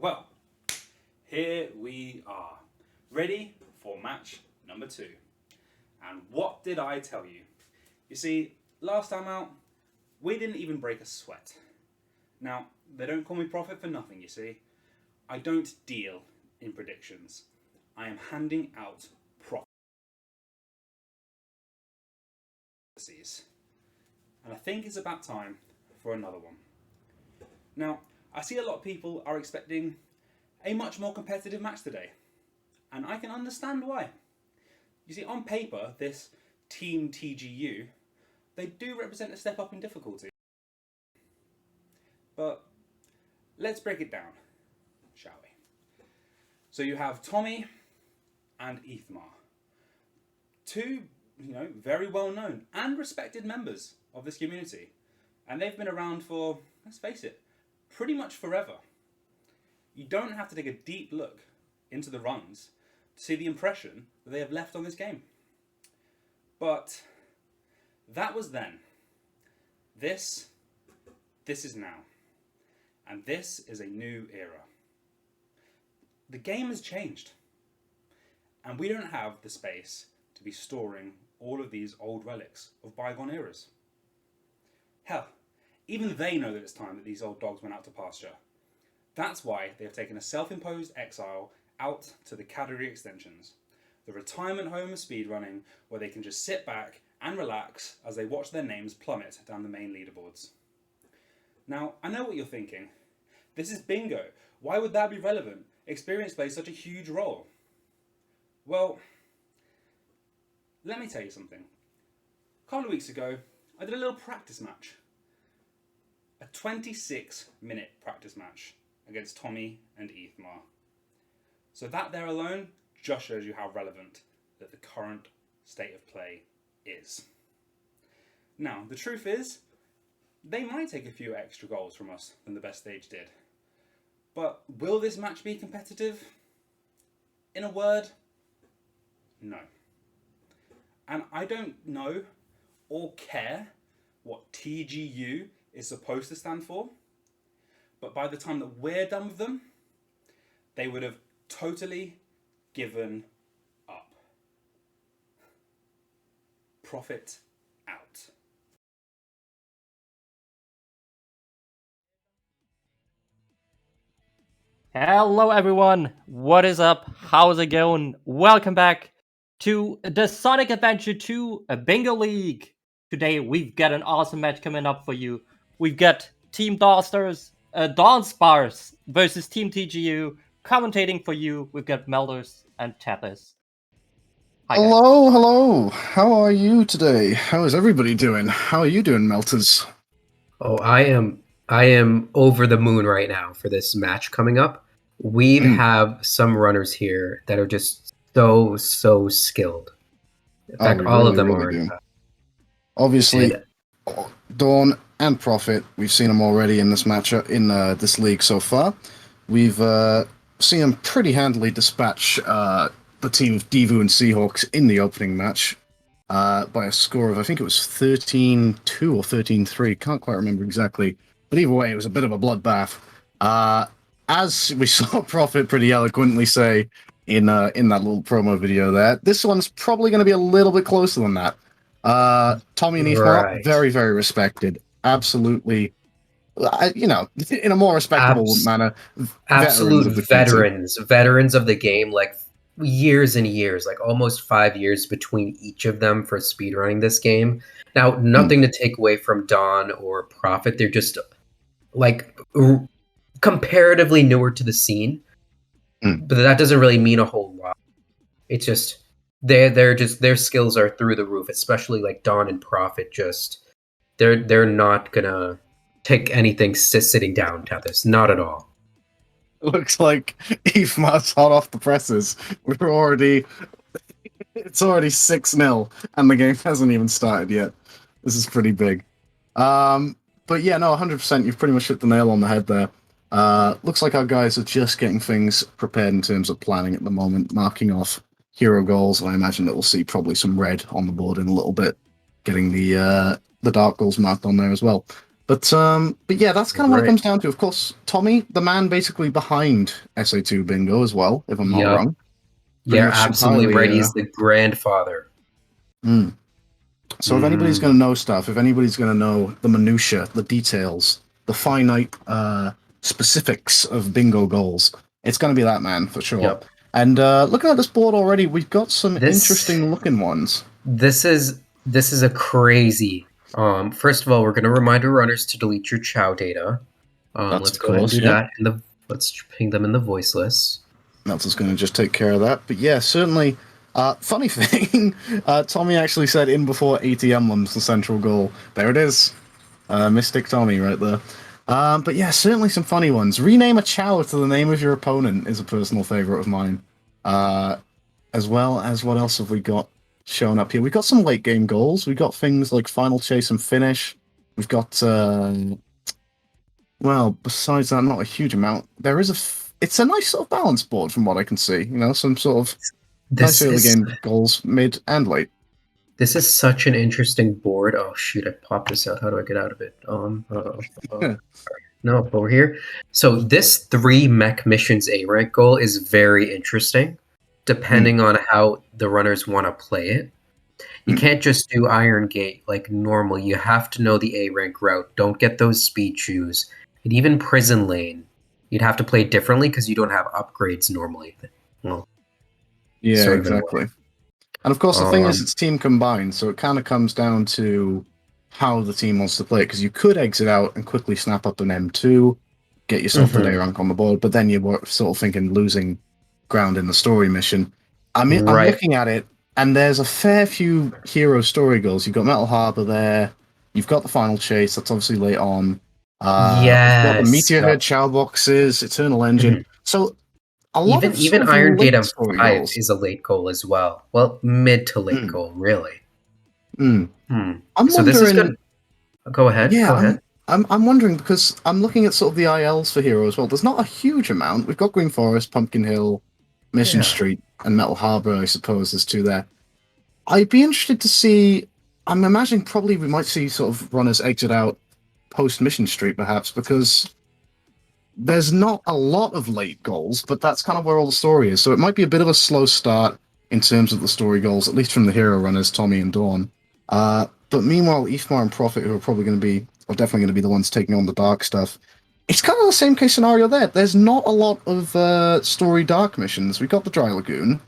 Well, here we are, ready for match number 2. And what did I tell you? You see, last time out, we didn't even break a sweat. Now, they don't call me Prophet for nothing, you see. I don't deal in predictions. I am handing out prophecies. And I think it's about time for another one. Now, I see a lot of people are expecting a much more competitive match today. And I can understand why. You see, on paper, this Team TGU, they do represent a step up in difficulty. But let's break it down, shall we? So you have Tommy and Ethmar. Two, very well known and respected members of this community. And they've been around for, let's face it, pretty much forever. You don't have to take a deep look into the runs to see the impression that they have left on this game. But that was then. This is now. And this is a new era. The game has changed. And we don't have the space to be storing all of these old relics of bygone eras. Hell, even they know that it's time that these old dogs went out to pasture. That's why they have taken a self-imposed exile out to the Caddery Extensions, the retirement home of speedrunning where they can just sit back and relax as they watch their names plummet down the main leaderboards. Now, I know what you're thinking. This is bingo. Why would that be relevant? Experience plays such a huge role. Well, let me tell you something. A couple of weeks ago, I did a little practice match. A 26-minute practice match against Tommy and Ethmar. So that there alone just shows you how relevant that the current state of play is. Now, the truth is, they might take a few extra goals from us than the best stage did. But will this match be competitive? In a word, no. And I don't know or care what TGU is supposed to stand for, but by the time that we're done with them, they would have totally given up. Profit out. Hello everyone, what is up? How's it going? Welcome back to the Sonic Adventure 2 Bingo League. Today we've got an awesome match coming up for you. We've got Team Dawnsparce versus Team TGU. Commentating for you, we've got Melders and Tappers. Hi, hello. How are you today? How is everybody doing? How are you doing, Melters? Oh, I am over the moon right now for this match coming up. We have some runners here that are just so skilled. In fact, all of them are. Obviously, Dawn and Prophet, we've seen them already in this matchup, in this league so far. We've seen them pretty handily dispatch the team of Devu and Seahawks in the opening match by a score of, I think it was 13-2 or 13-3. Can't quite remember exactly. But either way, it was a bit of a bloodbath. As we saw Prophet pretty eloquently say in that little promo video there, this one's probably going to be a little bit closer than that. Tommy and Ethmar, very, very respected. Absolutely, in a more respectable manner. Absolute veterans of the game, like years and years, like almost 5 years between each of them for speedrunning this game. Now, nothing to take away from Dawn or Prophet. They're just like comparatively newer to the scene, but that doesn't really mean a whole lot. It's just their skills are through the roof, especially like Dawn and Prophet. Just they're not gonna take anything sitting down to this, not at all. Looks like Ethmar's hot off the presses. It's already 6-0 and the game hasn't even started yet. This is pretty big. But yeah, no, 100%. You've pretty much hit the nail on the head there. Looks like our guys are just getting things prepared in terms of planning at the moment, marking off hero goals. I imagine that we'll see probably some red on the board in a little bit, getting the dark goals marked on there as well. But yeah, that's kind of what it Right. comes down to. Of course, Tommy, the man basically behind SA2 Bingo as well, if I'm not Yep. wrong. Pretty You're much absolutely entirely, right. He's the grandfather. mm. So if anybody's Mm. going to know stuff, if anybody's going to know the minutia, the details, the finite specifics of bingo goals, it's going to be that man for sure. Yep. And looking at this board already, we've got some This- interesting looking ones. This is a crazy. First of all, we're going to remind our runners to delete your Chow data. That's Let's of go ahead and course, do yep. that. Let's ping them in the voice list. Meltzer's going to just take care of that. But yeah, certainly. Funny thing, Tommy actually said in before 80 emblems, the central goal. There it is. Mystic Tommy right there. But yeah, certainly some funny ones. Rename a Chow to the name of your opponent is a personal favorite of mine. As well as what else have we got shown up here? We've got some late game goals. We've got things like final chase and finish. We've got, well, besides that, not a huge amount. There is it's a nice sort of balance board from what I can see. You know, some sort of nice early game goals, mid and late. This is such an interesting board. Oh shoot! I popped this out. How do I get out of it? No, over here. So this 3 mech missions A rank goal is very interesting, depending on how the runners want to play it. You can't just do Iron Gate like normal. You have to know the A rank route. Don't get those speed shoes. And even Prison Lane, you'd have to play it differently because you don't have upgrades normally. Well, yeah, sort of in a exactly. And of course, the thing is, it's team combined, so it kind of comes down to how the team wants to play it. Because you could exit out and quickly snap up an M2, get yourself an A rank on the board, but then you're sort of thinking losing ground in the story mission. I mean, I'm looking at it, and there's a fair few hero story goals. You've got Metal Harbor there. You've got the final chase. That's obviously late on. You've got the Meteor Head Chow boxes, Eternal Engine. So a lot of even sort of Iron Gate late of story 5 goals. is a late goal as well. Well, mid to late goal, really. I'm So wondering, this is good. Go ahead. Yeah, go ahead. I'm wondering because I'm looking at sort of the ILs for Hero as well. There's not a huge amount. We've got Green Forest, Pumpkin Hill, Mission Street, and Metal Harbor, I suppose, there's 2 there. I'd be interested to see. I'm imagining probably we might see sort of runners exit out post Mission Street, perhaps, because there's not a lot of late goals, but that's kind of where all the story is. So it might be a bit of a slow start in terms of the story goals, at least from the hero runners, Tommy and Dawn. But meanwhile, Ifmar and Prophet, who are probably going to be, or definitely going to be the ones taking on the dark stuff, it's kind of the same case scenario there. There's not a lot of story dark missions. We've got the Dry Lagoon,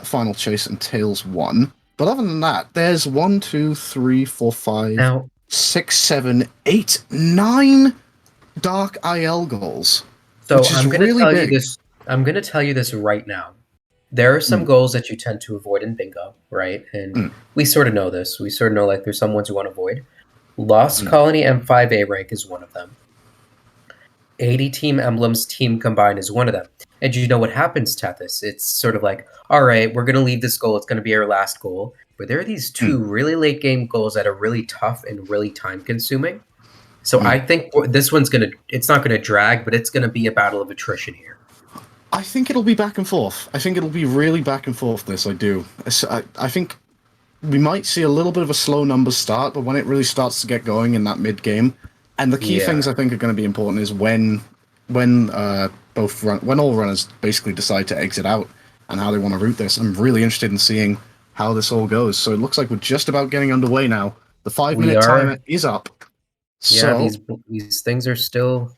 Final Chase, and Tales 1. But other than that, there's 1, 2, 3, 4, 5, 6, 7, 8, 9 dark IL goals. So which is I'm going to really tell big. you this. I'm going to tell you this right now. There are some goals that you tend to avoid in bingo, right? And we sort of know this. We sort of know like there's some ones you want to avoid. Lost Colony M5A rank is one of them. 80 team emblems team combined is one of them. And you know what happens, Tethys? It's sort of like, all right, we're going to leave this goal. It's going to be our last goal. But there are these 2 really late game goals that are really tough and really time consuming. So I think this one's it's not going to drag, but it's going to be a battle of attrition here. I think it'll be back and forth. I think it'll be really back and forth, this, I do. I think we might see a little bit of a slow numbers start, but when it really starts to get going in that mid-game, and the key things I think are going to be important is when all runners basically decide to exit out and how they want to route this. I'm really interested in seeing how this all goes. So it looks like we're just about getting underway now. The 5-minute timer is up. Yeah, So, these things are still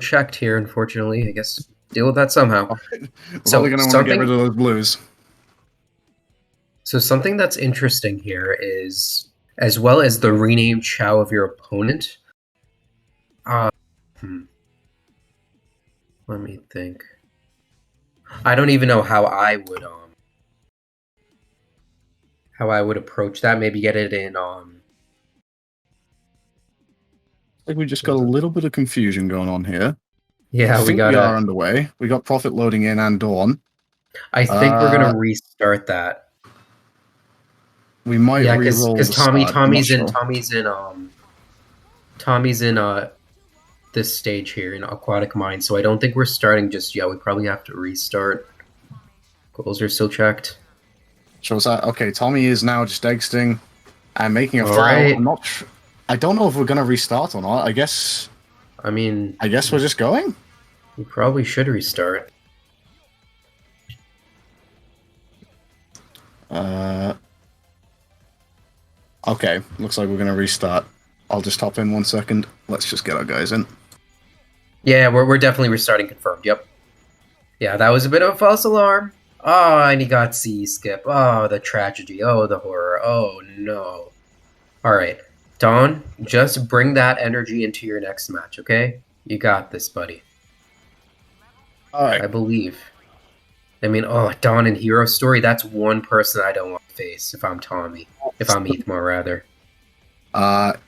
checked here, unfortunately. I guess deal with that somehow. we're probably going to want to get rid of those blues. So something that's interesting here is, as well as the renamed Chow of your opponent. Let me think. I don't even know how I would approach that. Maybe get it in I think we just got a little bit of confusion going on here. Yeah, we are underway. We got Prophet loading in and Dawn. I think we're gonna restart that. We might re-roll because Tommy's in this stage here in Aquatic Mine, so I don't think we're starting just yet. We probably have to restart. Goals are still checked. Shows that okay. Tommy is now just exiting and making a foul. Right. I don't know if we're gonna restart or not. I guess mean, we're just going. we probably should restart. Okay, looks like we're gonna restart. I'll just hop in 1 second. Let's just get our guys in. Yeah, we're definitely restarting. Confirmed. Yep. Yeah, that was a bit of a false alarm. Oh, and he got C skip. Oh, the tragedy. Oh, the horror. Oh no. All right, Don, just bring that energy into your next match, okay? You got this, buddy. All right. I believe. I mean, oh, Don and Hero Story, that's one person I don't want to face if I'm Tommy. If I'm Ethmar, rather.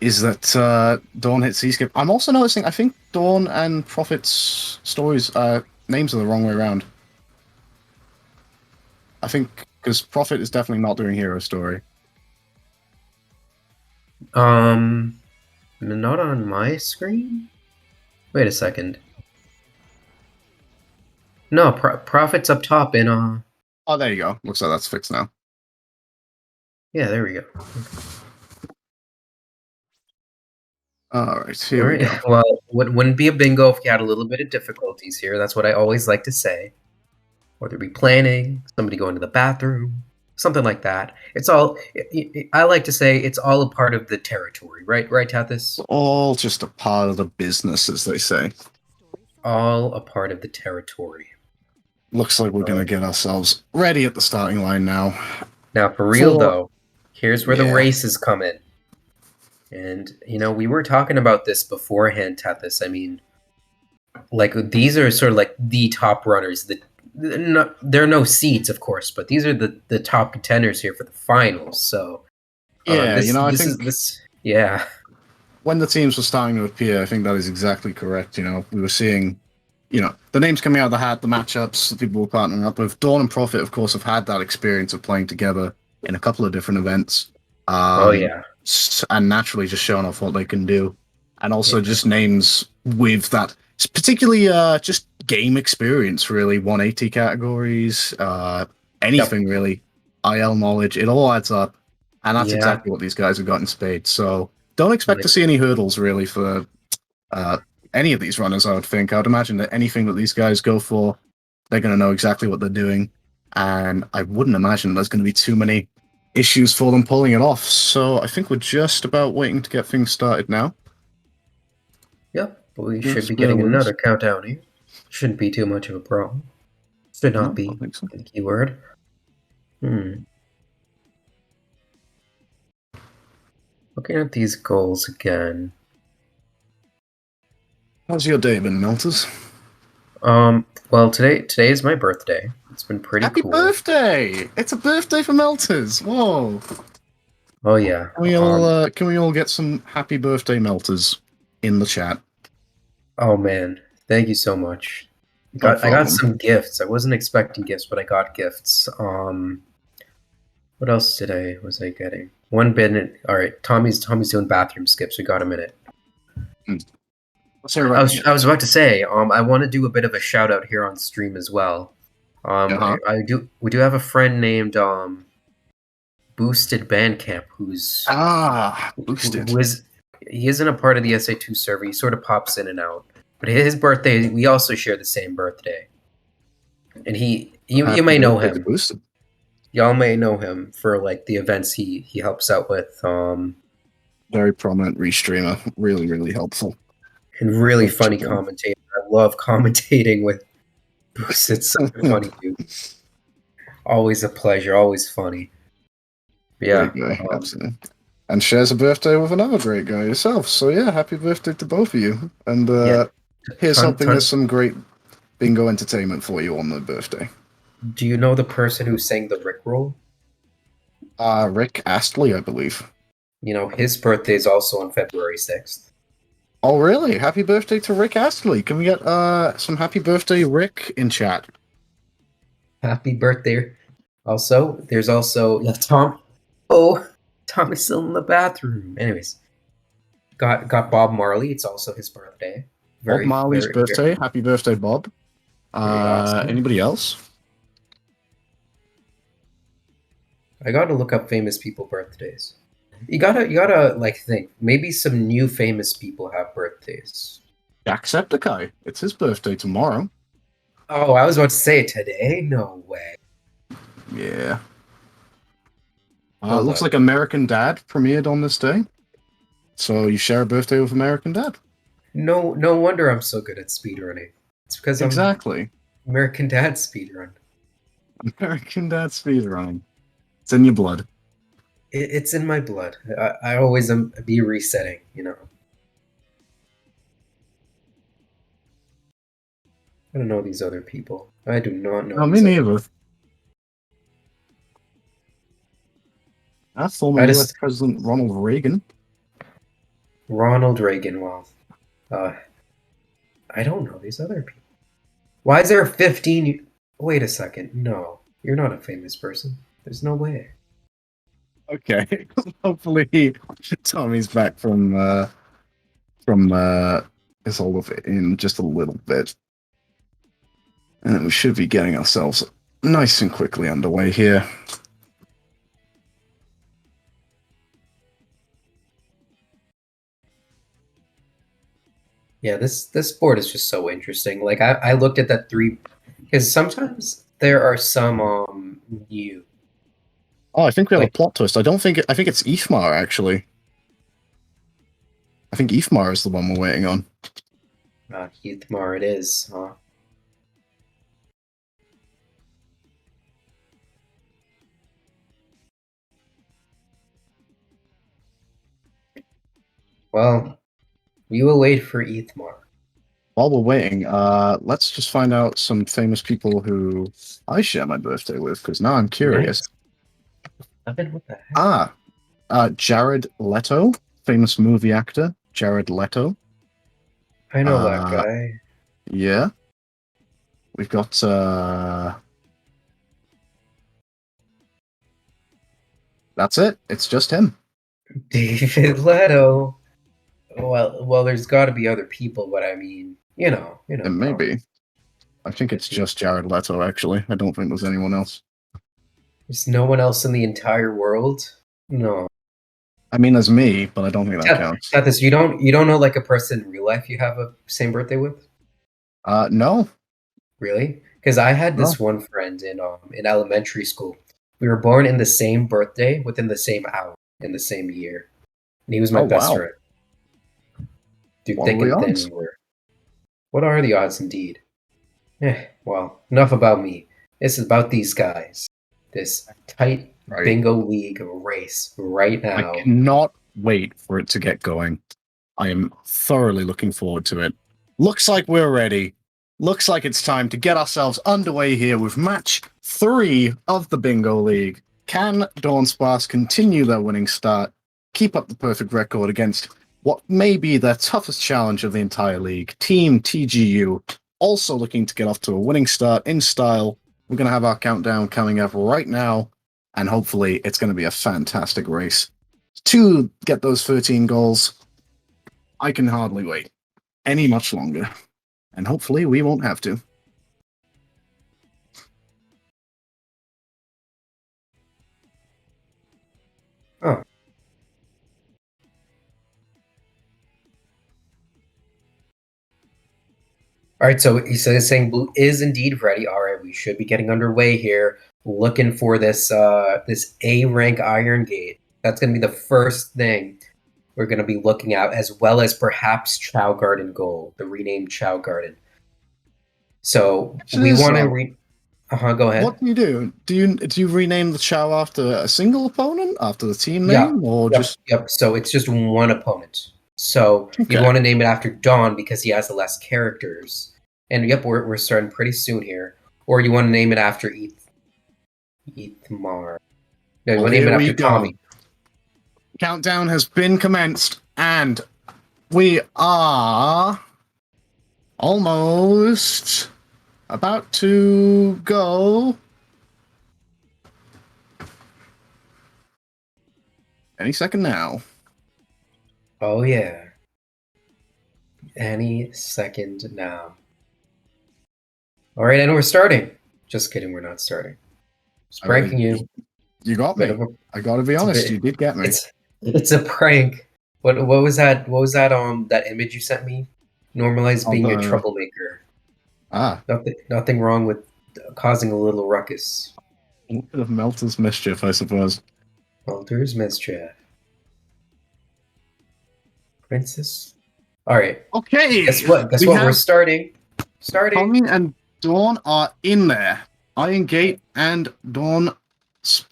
Is that Dawn hit C-skip? I'm also noticing, I think Dawn and Prophet's stories, names are the wrong way around. I think, because Prophet is definitely not doing Hero Story. Not on my screen? Wait a second. No, Prophet's up top in, Oh, there you go. Looks like that's fixed now. yeah, there we go. Alright, here we go. Well, wouldn't be a bingo if you had a little bit of difficulties here. That's what I always like to say. Whether it be planning, somebody going to the bathroom, something like that. It's all, I like to say, it's all a part of the territory, right? Right, Tathis? All just a part of the business, as they say. All a part of the territory. Looks like we're going to get ourselves ready at the starting line now. Now, for real, though, here's where the races come in. And, you know, we were talking about this beforehand, Tathis. I mean, like, these are sort of like the top runners. There are no seeds, of course, but these are the top contenders here for the finals. So, yeah, I think yeah. When the teams were starting to appear, I think that is exactly correct. You know, we were seeing, the names coming out of the hat, the matchups that people were partnering up with. Dawn and Prophet, of course, have had that experience of playing together in a couple of different events. Oh, yeah. And naturally just showing off what they can do. And also just names with that, particularly just game experience, really. 180 categories, anything really. IL knowledge, it all adds up. And that's exactly what these guys have got in spades. So don't expect to see any hurdles, really, for any of these runners, I would think. I would imagine that anything that these guys go for, they're going to know exactly what they're doing. And I wouldn't imagine there's going to be too many issues for them pulling it off. So I think we're just about waiting to get things started now. Yep, we should be getting another countdown here. Shouldn't be too much of a problem. Should not be the keyword. Looking at these goals again. How's your day been, Melters? Well, today is my birthday. It's been pretty cool. Happy birthday! It's a birthday for Melters. Whoa! Oh yeah. Can we all get some happy birthday Melters in the chat? Oh man, thank you so much. I got some gifts. I wasn't expecting gifts, but I got gifts. What else was I getting? One bin. All right, Tommy's doing bathroom skips. We got a minute. I was about to say, I want to do a bit of a shout out here on stream as well. We do have a friend named Boosted Bandcamp who's Boosted. He isn't a part of the SA2 server. He sort of pops in and out. But his birthday, we also share the same birthday. And you may know him. Boosted. Y'all may know him for like the events he helps out with. Very prominent restreamer. Really, really helpful. And really funny commentator. I love commentating with Boosted. It's such a funny dude. Always a pleasure. Always funny. But yeah. Absolutely. And shares a birthday with another great guy yourself. So yeah, happy birthday to both of you. And here's hoping there's some great bingo entertainment for you on the birthday. Do you know the person who sang the Rickroll? Rick Astley, I believe. You know, his birthday is also on February 6th. Oh, really? Happy birthday to Rick Astley. Can we get some happy birthday Rick in chat? Happy birthday. Also, there's also Tom. Oh, Tom is still in the bathroom. Anyways, got Bob Marley. It's also his birthday. Bob Marley's birthday. Happy birthday, Bob. Awesome. Anybody else? I got to look up famous people birthdays. You gotta like think. Maybe some new famous people have birthdays. Jacksepticeye. It's his birthday tomorrow. Oh, I was about to say today. No way. Yeah. Hold Looks up. like American Dad premiered on this day. So you share a birthday with American Dad. No wonder I'm so good at speedrunning. It's because I'm Exactly. American Dad speedrun. American Dad speedrunning. It's in your blood. It's in my blood. I always be resetting, you know. I don't know these other people. I do not know No, me these other. neither. That's former I U.S. just President Ronald Reagan. Ronald Reagan. Well, I don't know these other people. Why is there 15? Wait a second. No, you're not a famous person. There's no way. Okay. Hopefully Tommy's back from his hold of it in just a little bit. And we should be getting ourselves nice and quickly underway here. Yeah, this board is just so interesting. Like I looked at that three because sometimes there are some new Oh, I think we have a like plot twist. I think it's Ifmar, actually. I think Ifmar is the one we're waiting on. Heathmar it is, huh? Well, we will wait for Heathmar. While we're waiting, let's just find out some famous people who I share my birthday with, because now I'm curious. Nice. What the heck? Jared Leto, famous movie actor, Jared Leto. I know that guy. Yeah. We've got that's it. It's just him. David Leto. Well, there's got to be other people, but I mean, you know. It may be. I think it's just Jared Leto, actually. I don't think there's anyone else. There's no one else in the entire world. No. I mean, there's me, but I don't think that counts. This you don't know like a person in real life you have a same birthday with? No. Really? Because I had this one friend in elementary school. We were born in the same birthday within the same hour in the same year, and he was my best friend. Dude, What thick are the and thin odds? we were. What are the odds, indeed? Well, enough about me. This is about these guys. This tight bingo league race right now. I cannot wait for it to get going. I am thoroughly looking forward to it. Looks like we're ready. Looks like it's time to get ourselves underway here with match 3 of the Bingo League. Can Dawnsparce continue their winning start, keep up the perfect record against what may be their toughest challenge of the entire league, Team TGU, also looking to get off to a winning start in style. We're going to have our countdown coming up right now, and hopefully it's going to be a fantastic race. To get those 13 goals, I can hardly wait any much longer. And hopefully we won't have to. Oh. All right, so he's saying blue is indeed ready. All right, we should be getting underway here. Looking for this this A rank Iron Gate. That's going to be the first thing we're going to be looking at, as well as perhaps Chow Garden Gold, the renamed Chow Garden. So we want to go ahead. What do you do? Do you rename the Chow after a single opponent, after the team name, or just? Yep. So it's just one opponent. So you want to name it after Dawn because he has the less characters. And yep, we're starting pretty soon here. Or you want to name it after Ethmar. No, you want to name it after Tommy. Countdown has been commenced, and we are almost about to go. Any second now. Oh, yeah. Any second now. All right, and we're starting. Just kidding, we're not starting. Just pranking you. You got me. I gotta be honest, you did get me. It's a prank. What was that? What was that? That image you sent me. Normalize being a troublemaker. Nothing wrong with causing a little ruckus. A bit of Melter's mischief, I suppose. Melter's mischief. Princess. All right. Okay. Guess what? We're starting. Tommy and Dawn are in there. Iron Gate and Dawn.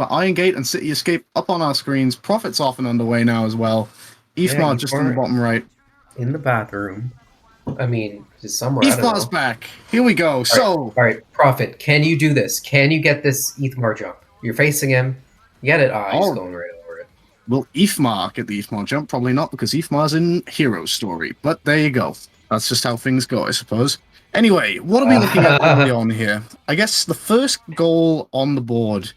Iron Gate and City Escape up on our screens. Prophet's off and underway now as well. Ifmar just in the bottom right. In the bathroom. I mean, somewhere. Ifmar's back. Here we go. All right, Prophet, can you do this? Can you get this Ifmar jump? You're facing him. You get it. He's going right over it. Will Ifmar get the Ifmar jump? Probably not, because Ifmar's in Hero Story. But there you go. That's just how things go, I suppose. Anyway, what are we looking at early on here? I guess the first goal on the board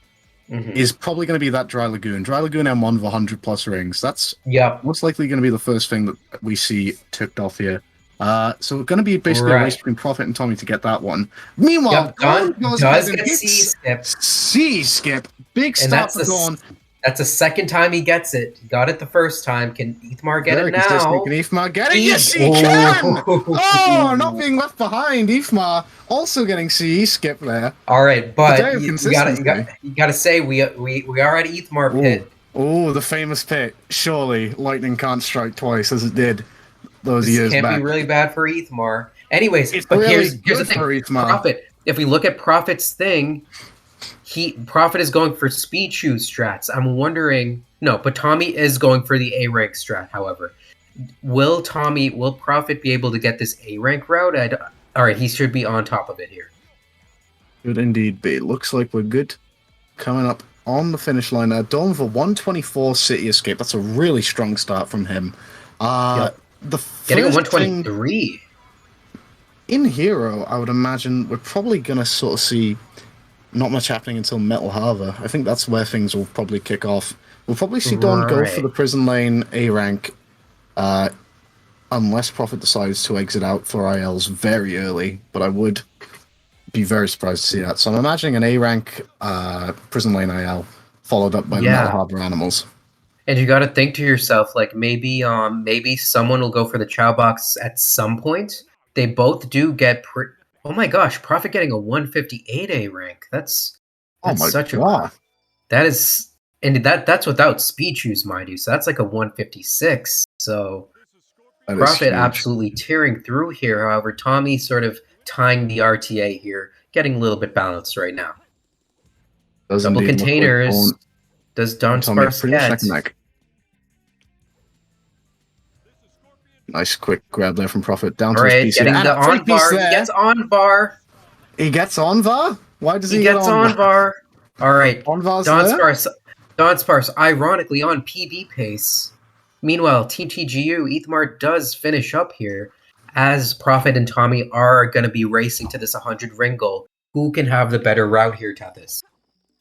is probably going to be that Dry Lagoon. Dry Lagoon M1 with 100 plus rings. That's most likely going to be the first thing that we see ticked off here. So it's going to be basically a race between Prophet and Tommy to get that one. Meanwhile, Dawn goes ahead and hits C-Skip. Big stop for Dawn. That's the second time he gets it. He got it the first time. Can Ifmar get it now? Can Ifmar get it? Yes, he can! Oh, not being left behind. Ifmar also getting C-Skip there. All right, but you gotta say we are at Ifmar pit. Oh, the famous pit. Surely lightning can't strike twice as it did those years back. This can't be really bad for Ifmar. Anyways, it's but really here's the thing. Prophet, if we look at Prophet's thing, Prophet is going for speed shoes strats. I'm wondering, but Tommy is going for the A rank strat. However, will Prophet be able to get this A rank route? All right, he should be on top of it here. Good indeed be. Looks like we're good. Coming up on the finish line now. Dawn for 124 City Escape. That's a really strong start from him. Getting a 123 in Hero, I would imagine we're probably gonna sort of see not much happening until Metal Harbor. I think that's where things will probably kick off. We'll probably see Dawn go for the Prison Lane A rank, unless Prophet decides to exit out for ILs very early. But I would be very surprised to see that. So I'm imagining an A rank Prison Lane IL followed up by the Metal Harbor Animals. And you got to think to yourself, like maybe someone will go for the Chow Box at some point. They both do get. Oh my gosh, Prophet getting a 158 A rank. That's such a. That is, and that's without speed shoes, mind you. So that's like a 156. So Prophet absolutely tearing through here. However, Tommy sort of tying the RTA here, getting a little bit balanced right now. Double containers. Does Dawnsparce get? Nice quick grab there from Prophet. Down to his PC. Getting the on bar. He gets on bar. He gets on bar? Why does he get on bar? All right. Dawnsparce, ironically, on PB pace. Meanwhile, TGU, Ethmar does finish up here as Prophet and Tommy are going to be racing to this 100 ring goal. Who can have the better route here, Tathis?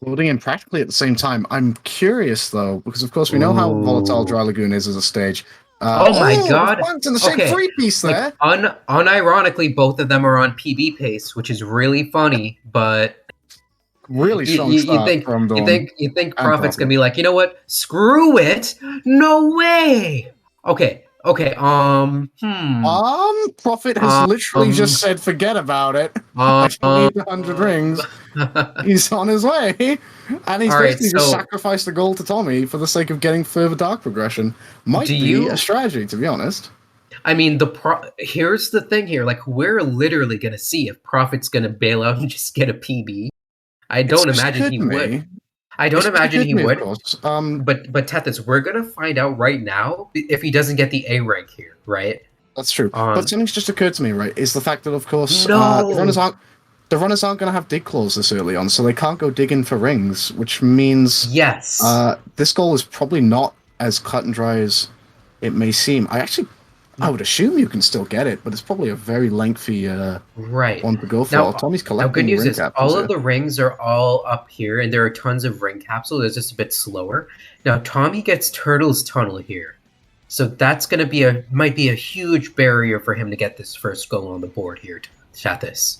Loading in practically at the same time. I'm curious, though, because, of course, we know how volatile Dry Lagoon is as a stage. Oh my god. In the same three-piece there. Unironically, both of them are on PB pace, which is really funny, but... Really strong start from Dawn. You think Prophet's gonna be like, you know what? Screw it! No way! Okay. Prophet has literally just said, forget about it. I need 100 rings. He's on his way. And he's basically just sacrificed the goal to Tommy for the sake of getting further dark progression. Might be a strategy, to be honest. I mean, here's the thing here. Like, we're literally going to see if Prophet's going to bail out and just get a PB. I don't imagine he would. I don't imagine he would. But Tethys, we're going to find out right now if he doesn't get the A rank here, right? That's true. But something's just occurred to me, right, is the fact that, of course, the runners aren't going to have dig claws this early on, so they can't go digging for rings, which means this goal is probably not as cut and dry as it may seem. I would assume you can still get it, but it's probably a very lengthy one to go for. Now, Tommy's collecting good news is all of the the rings are all up here, and there are tons of ring capsules. It's just a bit slower. Now, Tommy gets Turtle's Tunnel here. So that's going to might be a huge barrier for him to get this first goal on the board here, Shathis.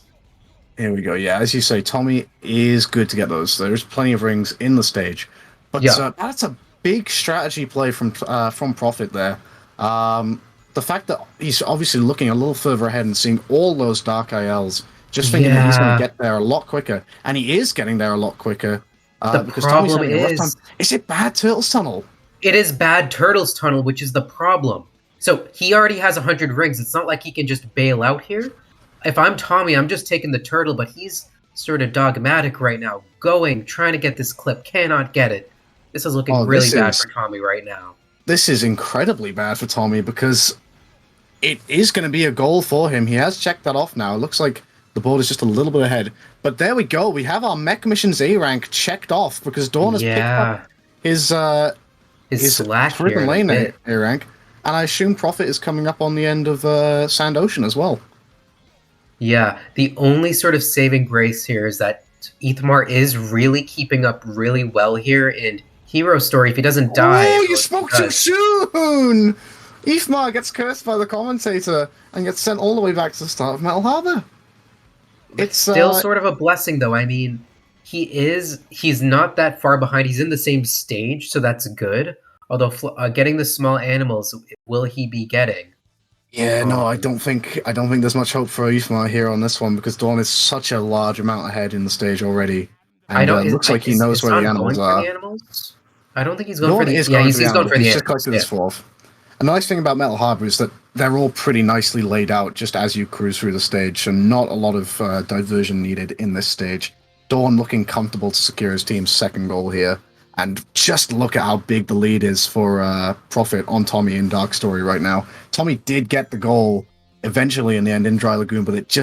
Here we go. Yeah, as you say, Tommy is good to get those. There's plenty of rings in the stage. But that's a big strategy play from Prophet there. The fact that he's obviously looking a little further ahead and seeing all those Dark ILs, just thinking that he's going to get there a lot quicker, and he is getting there a lot quicker. The because Tommy's problem having a rough time. is... Is it bad Turtles Tunnel? It is bad Turtles Tunnel, which is the problem. So he already has 100 rings. It's not like he can just bail out here. If I'm Tommy, I'm just taking the turtle, but he's sort of dogmatic right now. Trying to get this clip, cannot get it. This is looking really bad for Tommy right now. This is incredibly bad for Tommy because it is going to be a goal for him. He has checked that off now. It looks like the board is just a little bit ahead. But there we go. We have our Mech Missions A rank checked off because Dawn has picked up his slack Ribbon Lane A rank. And I assume Prophet is coming up on the end of Sand Ocean as well. Yeah, the only sort of saving grace here is that Ethmar is really keeping up really well here in Hero Story. If he doesn't die... Oh, you spoke too soon! Ethmar gets cursed by the commentator and gets sent all the way back to the start of Metal Harbor. It's still sort of a blessing, though. I mean, he's not that far behind. He's in the same stage, so that's good. Although getting the small animals, will he be getting? Yeah, no, I don't think there's much hope for Ethmar here on this one because Dawn is such a large amount ahead in the stage already. And it looks like he knows where the animals are. I don't think he's going for the animals. Yeah, he's going for the animals. He's just collected his fourth. A nice thing about Metal Harbor is that they're all pretty nicely laid out just as you cruise through the stage, so not a lot of diversion needed in this stage. Dawn looking comfortable to secure his team's second goal here. And just look at how big the lead is for Prophet on Tommy in Dark Story right now. Tommy did get the goal eventually in the end in Dry Lagoon, but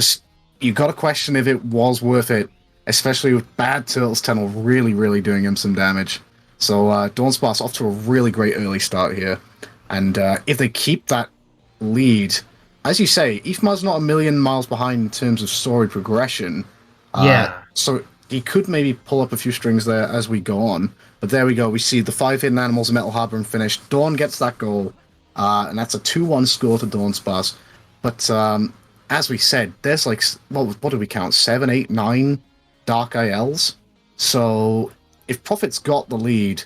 you got to question if it was worth it, especially with bad Turtles Tunnel really, really doing him some damage. So Dawnsparce off to a really great early start here. And if they keep that lead, as you say, Ethmar's not a million miles behind in terms of story progression. So he could maybe pull up a few strings there as we go on. But there we go. We see the 5 hidden animals in Metal Harbor and finished. Dawn gets that goal. And that's a 2-1 score to Dawnsparce. But as we said, there's like, what do we count? 7, 8, 9 Dark ILs. So if Prophet's got the lead,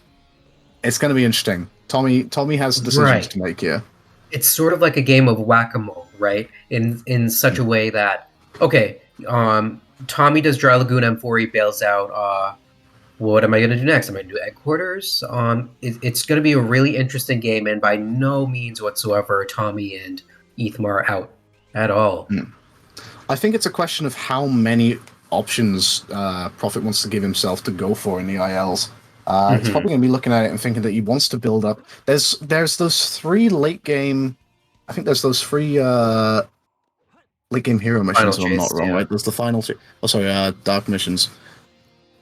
it's going to be interesting. Tommy has decisions to make here. It's sort of like a game of whack-a-mole, right? In such a way that, okay, Tommy does Dry Lagoon M4, he bails out. What am I going to do next? Am I going to do Headquarters? It's going to be a really interesting game, and by no means whatsoever are Tommy and Ethmar out at all. I think it's a question of how many options Prophet wants to give himself to go for in the ILs. He's probably going to be looking at it and thinking that he wants to build up. There's those 3 late game... I think there's those 3... late game hero missions, if I'm not wrong, right? There's the final 2... Oh, sorry, dark missions.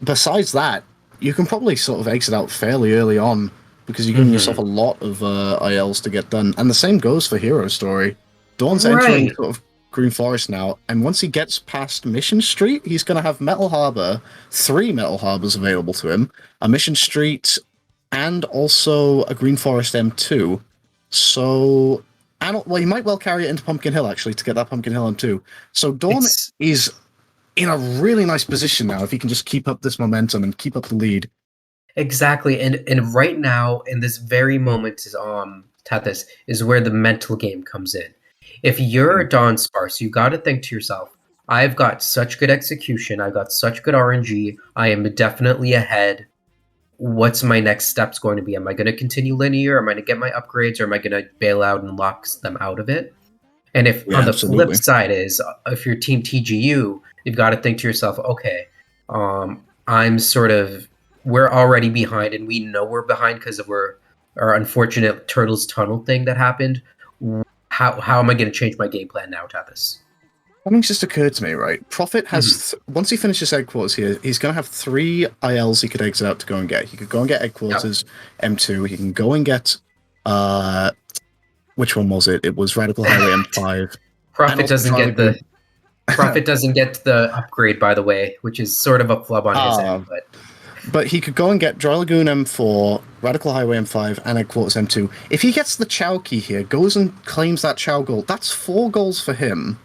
Besides that, you can probably sort of exit out fairly early on because you're giving yourself a lot of ILs to get done. And the same goes for Hero Story. Dawn's entering sort of Green Forest now, and once he gets past Mission Street, he's going to have Metal Harbor, 3 Metal Harbors available to him, a Mission Street, and also a Green Forest M2. So, he might well carry it into Pumpkin Hill, actually, to get that Pumpkin Hill M2. So Dawn is in a really nice position now if he can just keep up this momentum and keep up the lead. Exactly, and right now, in this very moment, Tathis, is where the mental game comes in. If you're a Dawnsparce, you got to think to yourself, I've got such good execution, I've got such good RNG, I am definitely ahead. What's my next steps going to be? Am I going to continue linear? Am I going to get my upgrades, or am I going to bail out and lock them out of it? And if on the flip side is, if you're Team TGU, you've got to think to yourself, okay, we're already behind, and we know we're behind because of our unfortunate Turtles Tunnel thing that happened. How am I going to change my game plan now, Tathis? Something's just occurred to me, right? Prophet has, once he finishes Headquarters here, he's going to have 3 ILs he could exit out to go and get. He could go and get Headquarters, M2. He can go and get, which one was it? It was Radical Highway M5. Prophet doesn't get the upgrade, by the way, which is sort of a flub on his end. But he could go and get Dry Lagoon M4, Radical Highway M5, and Headquarters M2. If he gets the Chow key here, goes and claims that Chow goal, that's 4 goals for him,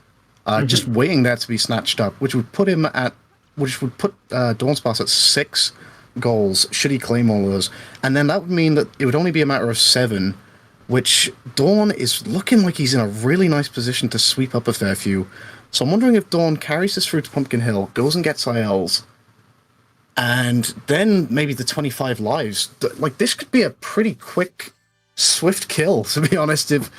just waiting there to be snatched up, which would put Dawnsparce at 6 goals should he claim all of those. And then that would mean that it would only be a matter of 7, which Dawn is looking like he's in a really nice position to sweep up a fair few. So I'm wondering if Dawn carries this through to Pumpkin Hill, goes and gets ILs, and then maybe the 25 lives. Like, this could be a pretty quick, swift kill, to be honest, if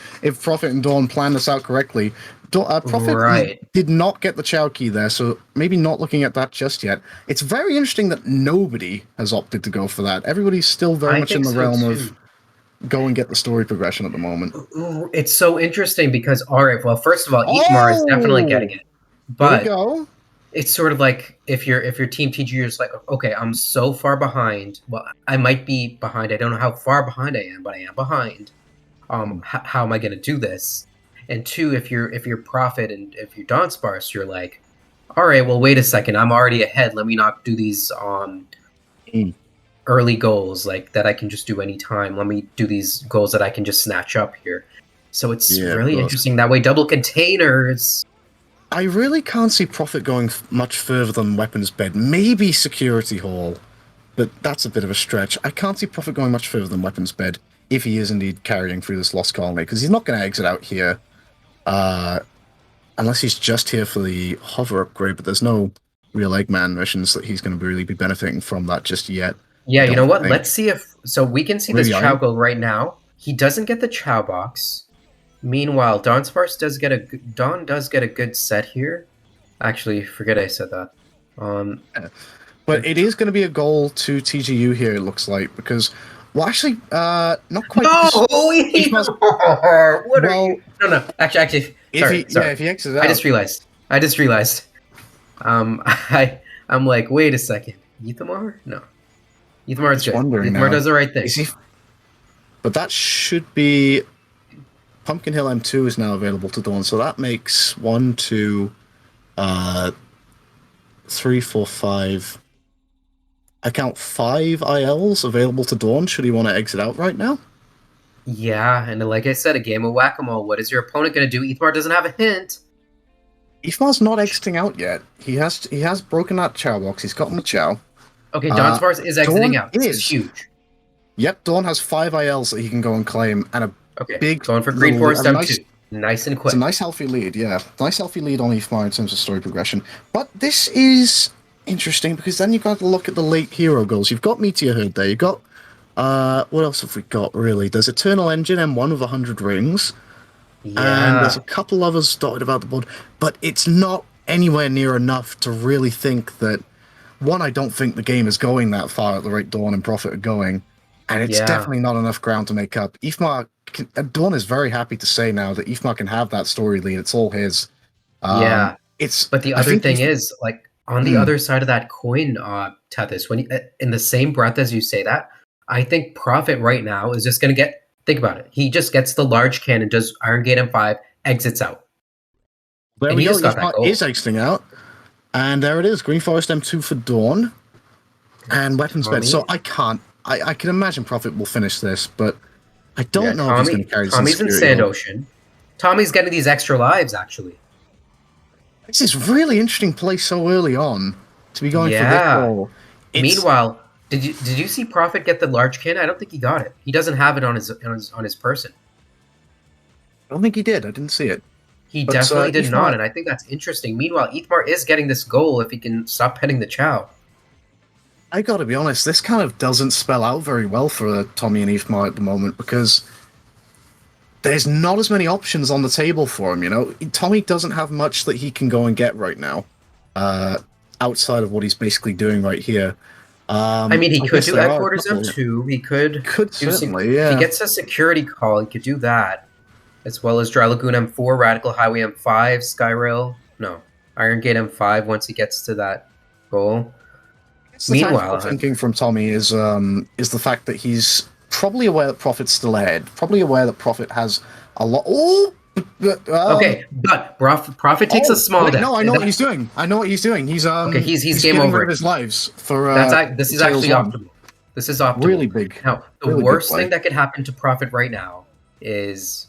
Prophet and Dawn plan this out correctly. Prophet did not get the Chow key there, so maybe not looking at that just yet. It's very interesting that nobody has opted to go for that. Everybody's still very much in the realm of go and get the story progression at the moment. It's so interesting because, all right, well, first of all, Eatmar is definitely getting it. But it's sort of like if your team TGU is like, okay, I'm so far behind. Well, I might be behind. I don't know how far behind I am, but I am behind. How am I going to do this? And 2, if you're Prophet and if you're Dawnsparce, you're like, all right, well, wait a second, I'm already ahead. Let me not do these early goals like that I can just do anytime. Let me do these goals that I can just snatch up here. So it's really interesting that way. Double containers. I really can't see Prophet going much further than Weapons Bed. Maybe Security Hall, but that's a bit of a stretch. I can't see Prophet going much further than Weapons Bed if he is indeed carrying through this Lost Colony, because he's not going to exit out here. Unless he's just here for the hover upgrade, but there's no real Eggman missions that he's going to really be benefiting from that just yet. Yeah, you know what? Let's see if... So we can see this Chow go right now. He doesn't get the Chow box. Meanwhile, Dawnsparce does get a good set here. Actually, forget I said that. But it is going to be a goal to TGU here, it looks like, because... Well, actually, not quite. No! What are you... No. Actually, sorry. If he exits out... I just realized. I'm like, wait a second. Ethamar? No. Ethamar's good. Ethamar does the right thing. But that should be... Pumpkin Hill M2 is now available to Dawn, so that makes 1, 2, 3, 4, 5... I count 5 ILs available to Dawn should he want to exit out right now. Yeah, and like I said, a game of whack-a-mole. What is your opponent going to do? Ethamar doesn't have a hint. Ethamar's not exiting out yet. He has broken that Chow box. He's gotten the Chow. Okay, Dawnsparce is exiting out. This is huge. Yep, Dawn has 5 ILs that he can go and claim, and a big... Going for Green Forest M2. Nice and quick. It's a nice, healthy lead, yeah. Nice, healthy lead on Ethamar in terms of story progression. But this is... interesting, because then you've got to look at the late hero goals. You've got Meteor Herd there. You've got what else have we got, really? There's Eternal Engine M1 with 100 rings, and there's a couple others dotted about the board, but it's not anywhere near enough to really think that, one, I don't think the game is going that far at the rate Dawn and Prophet are going, and it's definitely not enough ground to make up. Dawn is very happy to say now that Ifmar can have that story lead. It's all his. But the other thing is, like, on the other side of that coin, Tethys, when in the same breath as you say that, I think Prophet right now is just going to get... Think about it. He just gets the large cannon, does Iron Gate M5, exits out. There we go. Ifmar is exiting out. And there it is. Green Forest M2 for Dawn. And Weapons Bed. So I can't... I can imagine Prophet will finish this, but I don't know if he's going to carry this. Tommy's in Sand Ocean. Tommy's getting these extra lives, actually. This is really interesting play so early on to be going for this goal. Meanwhile, did you see Prophet get the large cannon? I don't think he got it. He doesn't have it on his person. I don't think he did. I didn't see it. He definitely did not, and I think that's interesting. Meanwhile, Ethamar is getting this goal if he can stop petting the Chow. I gotta be honest, this kind of doesn't spell out very well for Tommy and Ethamar at the moment, because there's not as many options on the table for him, you know? Tommy doesn't have much that he can go and get right now, outside of what he's basically doing right here. I mean, he could do Headquarters M2, he could certainly, yeah. If he gets a security call, he could do that, as well as Dry Lagoon M4, Radical Highway M5, Skyrail, Iron Gate M5 once he gets to that goal. Meanwhile, thinking from Tommy is the fact that he's probably aware that Prophet's still ahead. Probably aware that Prophet has a lot. Okay, but Prophet takes a small death. No, I know what he's doing. He's he's game over. Rid of his lives for. This is actually optimal. This is optimal. Really big. Now, the worst thing that could happen to Prophet right now is,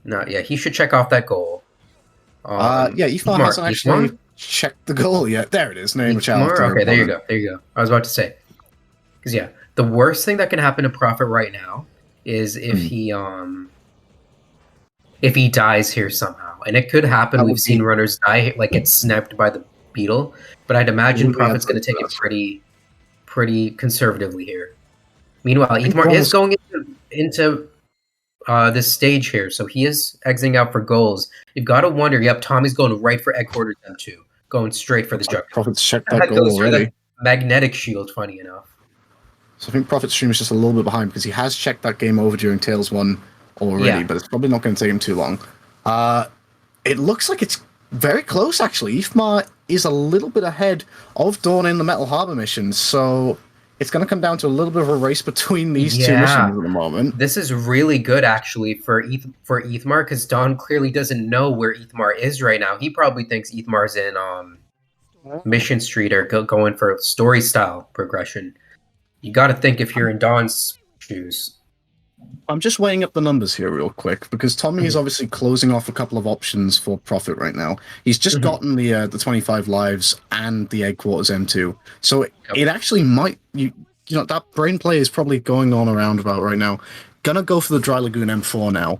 he should check off that goal. Ifmar hasn't actually checked the goal yet. There it is. Name of challenge. Okay, there you go. I was about to say. Because the worst thing that can happen to Prophet right now is if he dies here somehow, and it could happen. That We've would seen be- runners die, like get snapped by the beetle. But I'd imagine would be Prophet's going to take it absolutely pretty conservatively here. Meanwhile, think Ethmar Dawn is is- going into this stage here, so he is exiting out for goals. You've got to wonder. Yep, Tommy's going right for egg quarters M2, going straight for the jug. Prophet's checked That that goal goes for already. the magnetic shield. Funny enough. So I think Prophet's stream is just a little bit behind because he has checked that game over during Tails 1 already, Yeah. but it's probably not going to take him too long. It looks like it's very close, actually. Ifmar is a little bit ahead of Dawn in the Metal Harbor mission, so it's going to come down to a little bit of a race between these two missions at the moment. This is really good, actually, for Ethmar, because Don clearly doesn't know where Ethmar is right now. He probably thinks Ethmar's in Mission Street or going for story style progression. You got to think if you're in Don's shoes. I'm just weighing up the numbers here real quick because Tommy is obviously closing off a couple of options for Prophet right now. He's just gotten the 25 lives and the egg quarters M2, so it actually might you know that brain play is probably going on around about right now. Gonna go for the Dry Lagoon M4 now,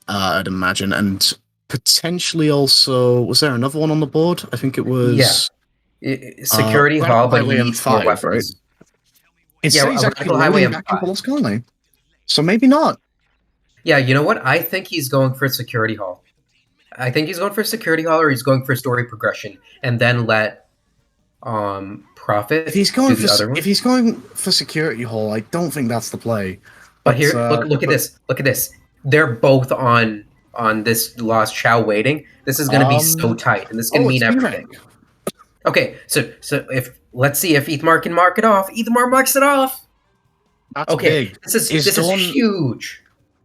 I'd imagine, and potentially also was there another one on the board? I think it was Security Hall, but he Highway needs more M5, weapons. right? It Yeah, says Radical Highway back M5. in Bullet's Colony, so maybe not. Yeah, you know what? I think he's going for Security Hall. I think he's going for Security Hall, or he's going for story progression, and then let Prophet If he's going do the other one. if he's going for Security Hall, I don't think that's the play. But here, look at this. Look at this. They're both on this Lost Chow waiting. This is going to be so tight, and this is going to mean everything. Okay, so if let's see if Ethmar can mark it off. Ethmar marks it off. That's Okay, big. this is huge.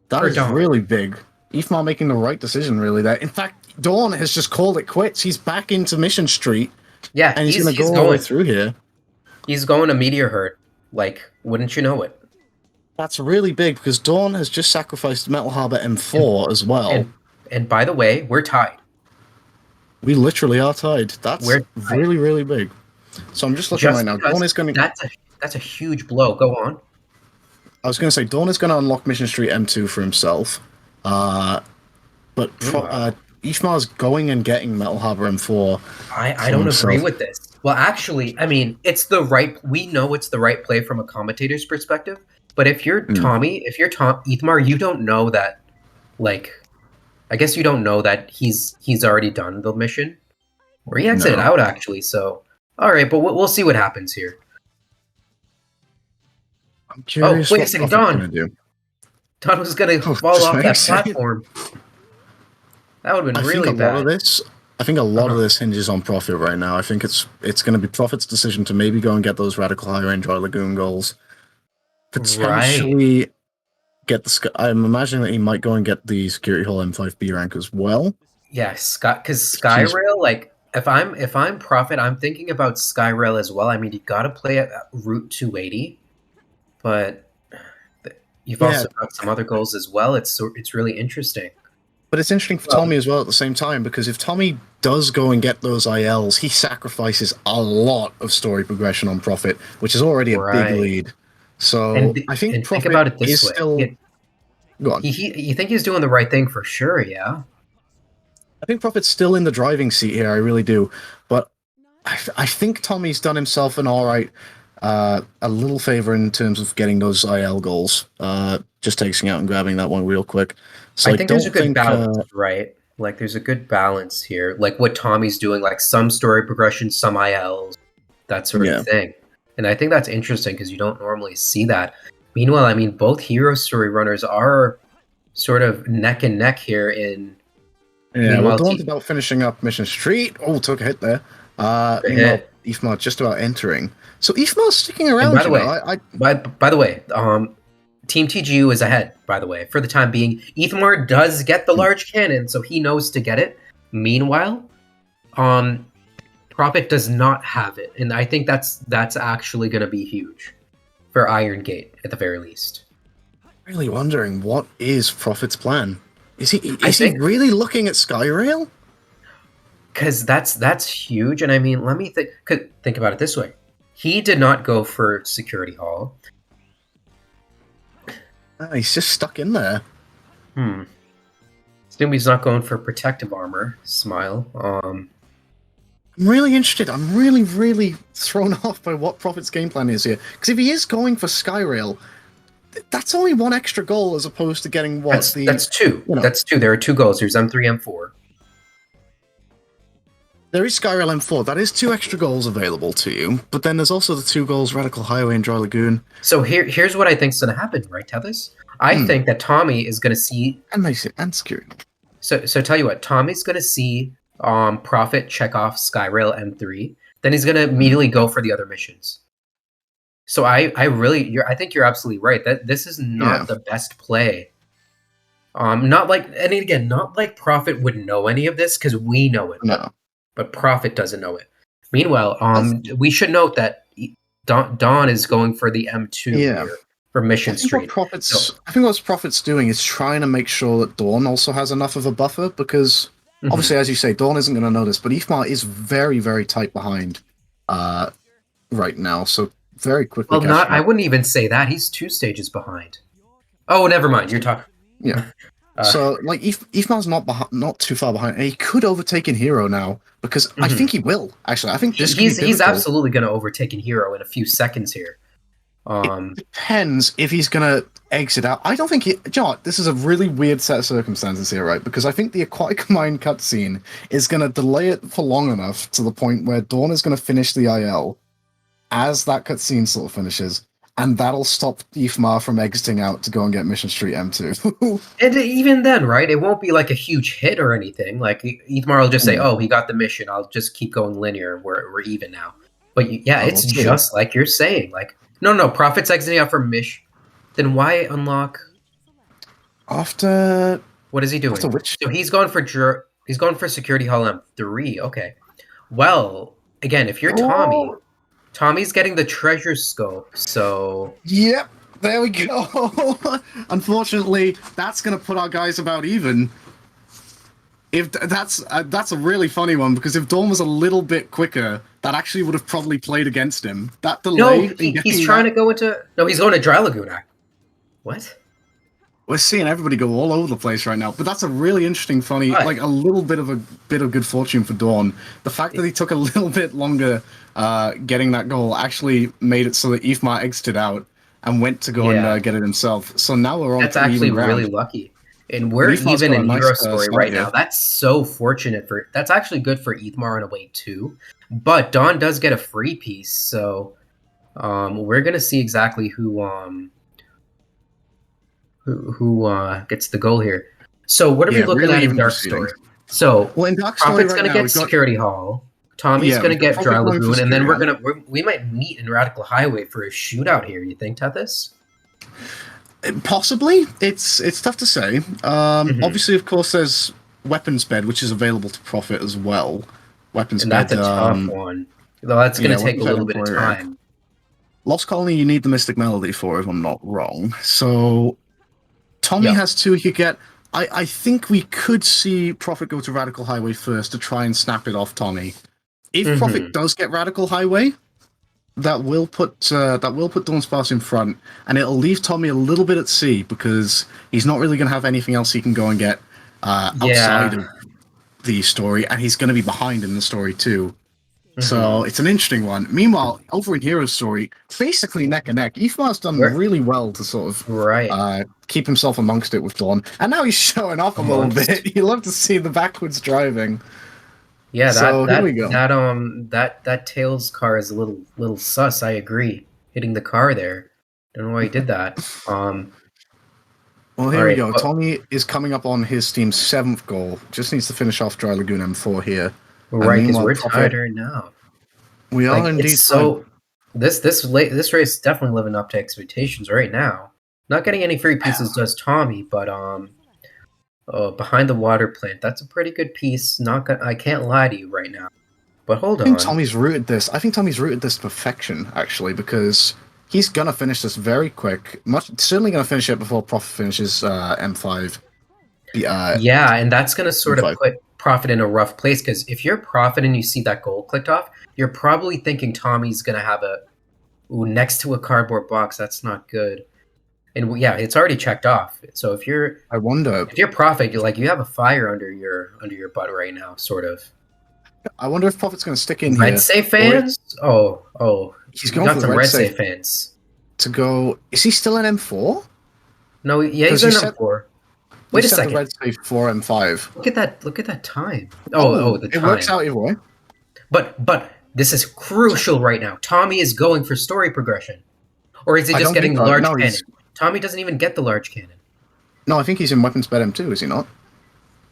That for is Dawn. really big. Ethmar making the right decision, really. There. In fact, Dawn has just called it quits. He's back into Mission Street, Yeah, and he's going to go all the way going. through here. He's going to Meteor Herd. Like, wouldn't you know it? That's really big because Dawn has just sacrificed Metal Harbor M4 as well. And by the way, we're tied. We literally are tied. That's We're tied. really, really big. So I'm just looking right now. because Dawn is going to. That's a huge blow. Go on. I was going to say Dawn is going to unlock Mission Street M2 for himself, but Ishmael's going and getting Metal Harbor M4. I don't agree with this. Well, actually, I mean, we know it's the right play from a commentator's perspective. But if you're Tommy, if you're Ethmar, you don't know that. Like, I guess you don't know that he's already done the mission, or he exited out actually. So, all right, but we'll see what happens here. I'm curious. Wait a second, Dawn. Don was gonna fall off that platform. That would have been really bad. I think a lot of this hinges on Prophet right now. I think it's going to be Prophet's decision to maybe go and get those Radical High Range Dry Lagoon goals. Potentially get the. I'm imagining that he might go and get the Security Hall M5B rank as well. Yeah, because Skyrail, like if I'm Prophet, I'm thinking about Skyrail as well. I mean, you got to play at Route 280, but you've also got some other goals as well. It's really interesting. But it's interesting for Tommy as well at the same time, because if Tommy does go and get those ILs, he sacrifices a lot of story progression on Prophet, which is already a big lead. So I think Prophet think about it this way. Still... Go on. You think he's doing the right thing for sure, yeah? I think Prophet's still in the driving seat here, I really do. But I think Tommy's done himself an alright, a little favor in terms of getting those IL goals. Just taking out and grabbing that one real quick. So I think there's a good balance, right? Like, there's a good balance here. Like, what Tommy's doing, like, some story progression, some ILs, that sort of thing. And I think that's interesting because you don't normally see that. Meanwhile, I mean, both hero story runners are sort of neck and neck here in... Yeah, well, Dawn's about finishing up Mission Street. Oh, took a hit there. Meanwhile, Ifmar just about entering. So Ifmar's sticking around. By the way, Team TGU is ahead, by the way, for the time being. Ethmar does get the large cannon, so he knows to get it. Meanwhile, Prophet does not have it, and I think that's actually going to be huge for Iron Gate, at the very least. Really wondering, what is Prophet's plan? Is he really looking at Skyrail? Because that's huge, and I mean, let me think about it this way. He did not go for Security Hall. He's just stuck in there. Snoopy's not going for Protective Armor. Smile. I'm really interested. I'm really, really thrown off by what Prophet's game plan is here. Because if he is going for Skyrail, that's only one extra goal as opposed to getting what? That's two. You know, that's two. There are 2 goals. There's M3, M4. There is Skyrail M4. That is 2 extra goals available to you. But then there's also the 2 goals Radical Highway and Dry Lagoon. So here's what I think's going to happen, right, Tethys? I think that Tommy is going to see... And Security. So tell you what, Tommy's going to see Prophet check off Skyrail M3. Then he's going to immediately go for the other missions. So I think you're absolutely right. That this is not the best play. Not like Prophet would know any of this because we know it. No. But Prophet doesn't know it. Meanwhile, we should note that Dawn is going for the M2 here for Mission Street. I think what Prophet's doing is trying to make sure that Dawn also has enough of a buffer because obviously, as you say, Dawn isn't going to notice, but Ifmar is very, very tight behind right now. So very quickly. Well, I wouldn't even say that. He's 2 stages behind. Oh, never mind. You're talking. Yeah. So, like, Ifmar's not too far behind, and he could overtake in Hero now because I think he will. Actually, I think he's absolutely going to overtake in Hero in a few seconds here. It depends if he's going to exit out. I don't think he... You know what? This is a really weird set of circumstances here, right? Because I think the Aquatic Mine cutscene is going to delay it for long enough to the point where Dawn is going to finish the IL as that cutscene sort of finishes, and that'll stop Ifmar from exiting out to go and get Mission Street M2. And even then, right, it won't be like a huge hit or anything. Like, Ifmar will just say, oh, he got the mission, I'll just keep going linear, we're even now. But yeah, it's just like you're saying. Like, no, Prophet's exiting out for Mish. Then why unlock... After... What is he doing? After which? So he's going for Security Hall M3, okay. Well, again, if you're Tommy... Tommy's getting the treasure scope, so... Yep, there we go. Unfortunately, that's going to put our guys about even. If that's a really funny one, because if Dawn was a little bit quicker, that actually would have probably played against him. That delay... No, he's trying to go into... No, he's going to Dry Lagoon. What? We're seeing everybody go all over the place right now, but that's a really interesting, funny, like a little bit of good fortune for Dawn. The fact that he took a little bit longer getting that goal actually made it so that Ifmar exited out and went to go and get it himself. So now we're on. That's actually really lucky, and we're even in Hero Story right now. That's so fortunate for. That's actually good for Ifmar in a way too. But Dawn does get a free piece, so we're gonna see exactly who gets the goal here. So what are we looking at in Dark Story? So in Dark Story Prophet's gonna get Security Hall. Tommy's gonna get Dry Lagoon, and then we might meet in Radical Highway for a shootout here. You think, Tethys? Possibly. It's tough to say. Obviously, of course, there's Weapons Bed, which is available to Prophet as well. Weapons Bed. That's a tough one. Though that's gonna take a little bit of time. Lost Colony, you need the Mystic Melody for, if I'm not wrong. So Tommy has 2 he could get. I think we could see Prophet go to Radical Highway first to try and snap it off Tommy. If Prophet does get Radical Highway, that will put Dawnsparce in front, and it'll leave Tommy a little bit at sea because he's not really going to have anything else he can go and get outside of the story, and he's going to be behind in the story too. So it's an interesting one. Meanwhile, over in Hero's Story, basically neck and neck. Ifmar's done really well to sort of keep himself amongst it with Dawn, and now he's showing off a little bit. You love to see the backwards driving. Yeah, here we go. That Tails car is a little sus. I agree. Hitting the car there. Don't know why he did that. Well, here we go. Tommy is coming up on his team's 7th goal. Just needs to finish off Dry Lagoon M4 here. Right, because we're tied right now. We are indeed. So this race is definitely living up to expectations right now. Not getting any free pieces does Tommy, but Behind the Water Plant, that's a pretty good piece. I can't lie to you right now. But hold on. I think Tommy's rooted this to perfection, actually, because he's gonna finish this very quick. Certainly gonna finish it before Prophet finishes M5. And that's gonna sort of put Prophet in a rough place, because if you're Prophet and you see that goal clicked off, you're probably thinking Tommy's gonna have next to a cardboard box. That's not good. And yeah, it's already checked off. So if you're Prophet, you have a fire under your butt right now, sort of. I wonder if Prophet's going to stick in Red here. Safe fans? He's going for the Red Safe fans. To go. Is he still in M4? No, yeah, he's in M4. Wait a second. The red safe for M5. Look at that time. The time. It works out either way. But this is crucial right now. Tommy is going for story progression, or is he just getting the large cannon? Tommy doesn't even get the large cannon. No, I think he's in weapons bed M2. Is he not?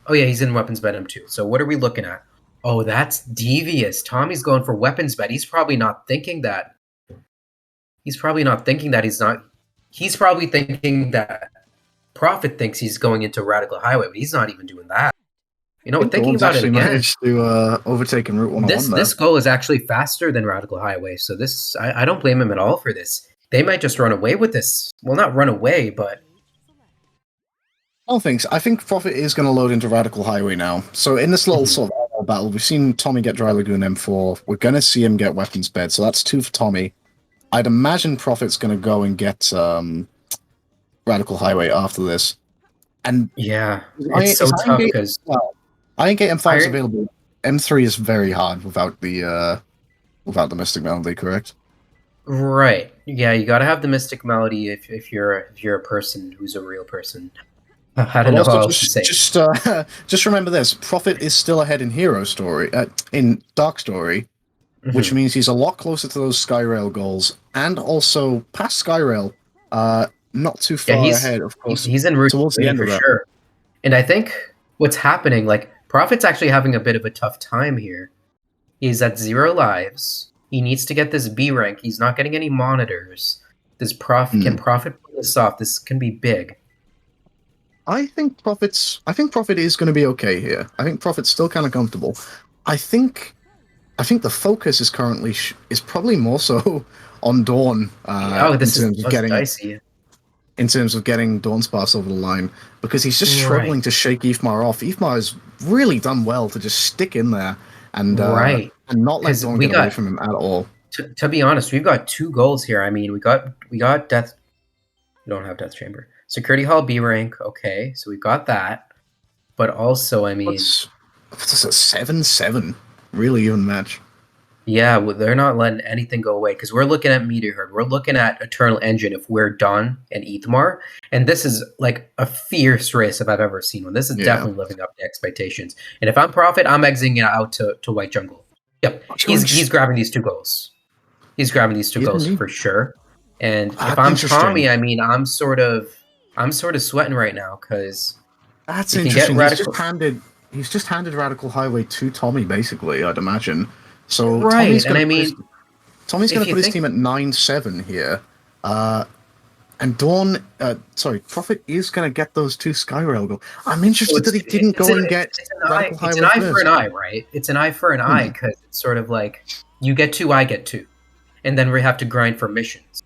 Oh yeah, he's in weapons bed M2. So what are we looking at? Oh, that's devious. Tommy's going for weapons bed. He's probably not thinking that. He's probably thinking that Prophet thinks he's going into Radical Highway, but he's not even doing that. You know, thinking about it again, managed to overtake in Route 101. This goal is actually faster than Radical Highway, so this I don't blame him at all for this. They might just run away with this. Well, not run away, but I don't think so. I think Prophet is going to load into Radical Highway now. So in this little sort of battle, we've seen Tommy get Dry Lagoon M4. We're going to see him get weapons bed, so that's 2 for Tommy. I'd imagine Prophet's going to go and get Radical Highway after this. And yeah, it's so tough because Iron Gate M5 is available. M3 is very hard without the Mystic Melody, correct? Right. Yeah, you got to have the Mystic Melody if you're a person who's a real person. I don't know how else to say. Just remember this: Prophet is still ahead in Hero Story, in Dark Story, which means he's a lot closer to those Skyrail goals, and also past Skyrail. Not too far ahead, of course. He's en route towards the end for sure. And I think what's happening, like Prophet's actually having a bit of a tough time here. He's at 0 lives. He needs to get this B rank. He's not getting any monitors. Can Prophet pull this off? This can be big. I think Prophet is going to be okay here. I think Prophet's still kind of comfortable. I think the focus is currently is probably more so on Dawn. This is dicey. In terms of getting Dawnsparce over the line, because he's just struggling to shake Ethmar off. Ethmar has really done well to just stick in there and not let Dawn get away from him at all. To be honest, we've got 2 goals here. I mean, we got Death. We don't have Death Chamber. Security Hall B rank. Okay, so we've got that. But also, I mean, what's a 7-7 really even match? Yeah, well, they're not letting anything go away because we're looking at Meteor Herd. We're looking at Eternal Engine if we're Dawn and Ethmar. And this is like a fierce race if I've ever seen one. This is definitely living up to expectations. And if I'm Prophet, I'm exiting out to White Jungle. Yep. He's grabbing these 2 goals. He's grabbing these 2 goals for sure. And if I'm Tommy, I mean, I'm sort of sweating right now because that's interesting. He's just handed Radical Highway to Tommy, basically, I'd imagine. So Tommy's going to put his team at 9-7 here, and Prophet is going to get those 2 Skyrail goals. I'm interested that he didn't go and get Radical Highway. It's an eye for an eye, right? It's an eye for an eye because it's sort of like you get 2, I get 2, and then we have to grind for missions.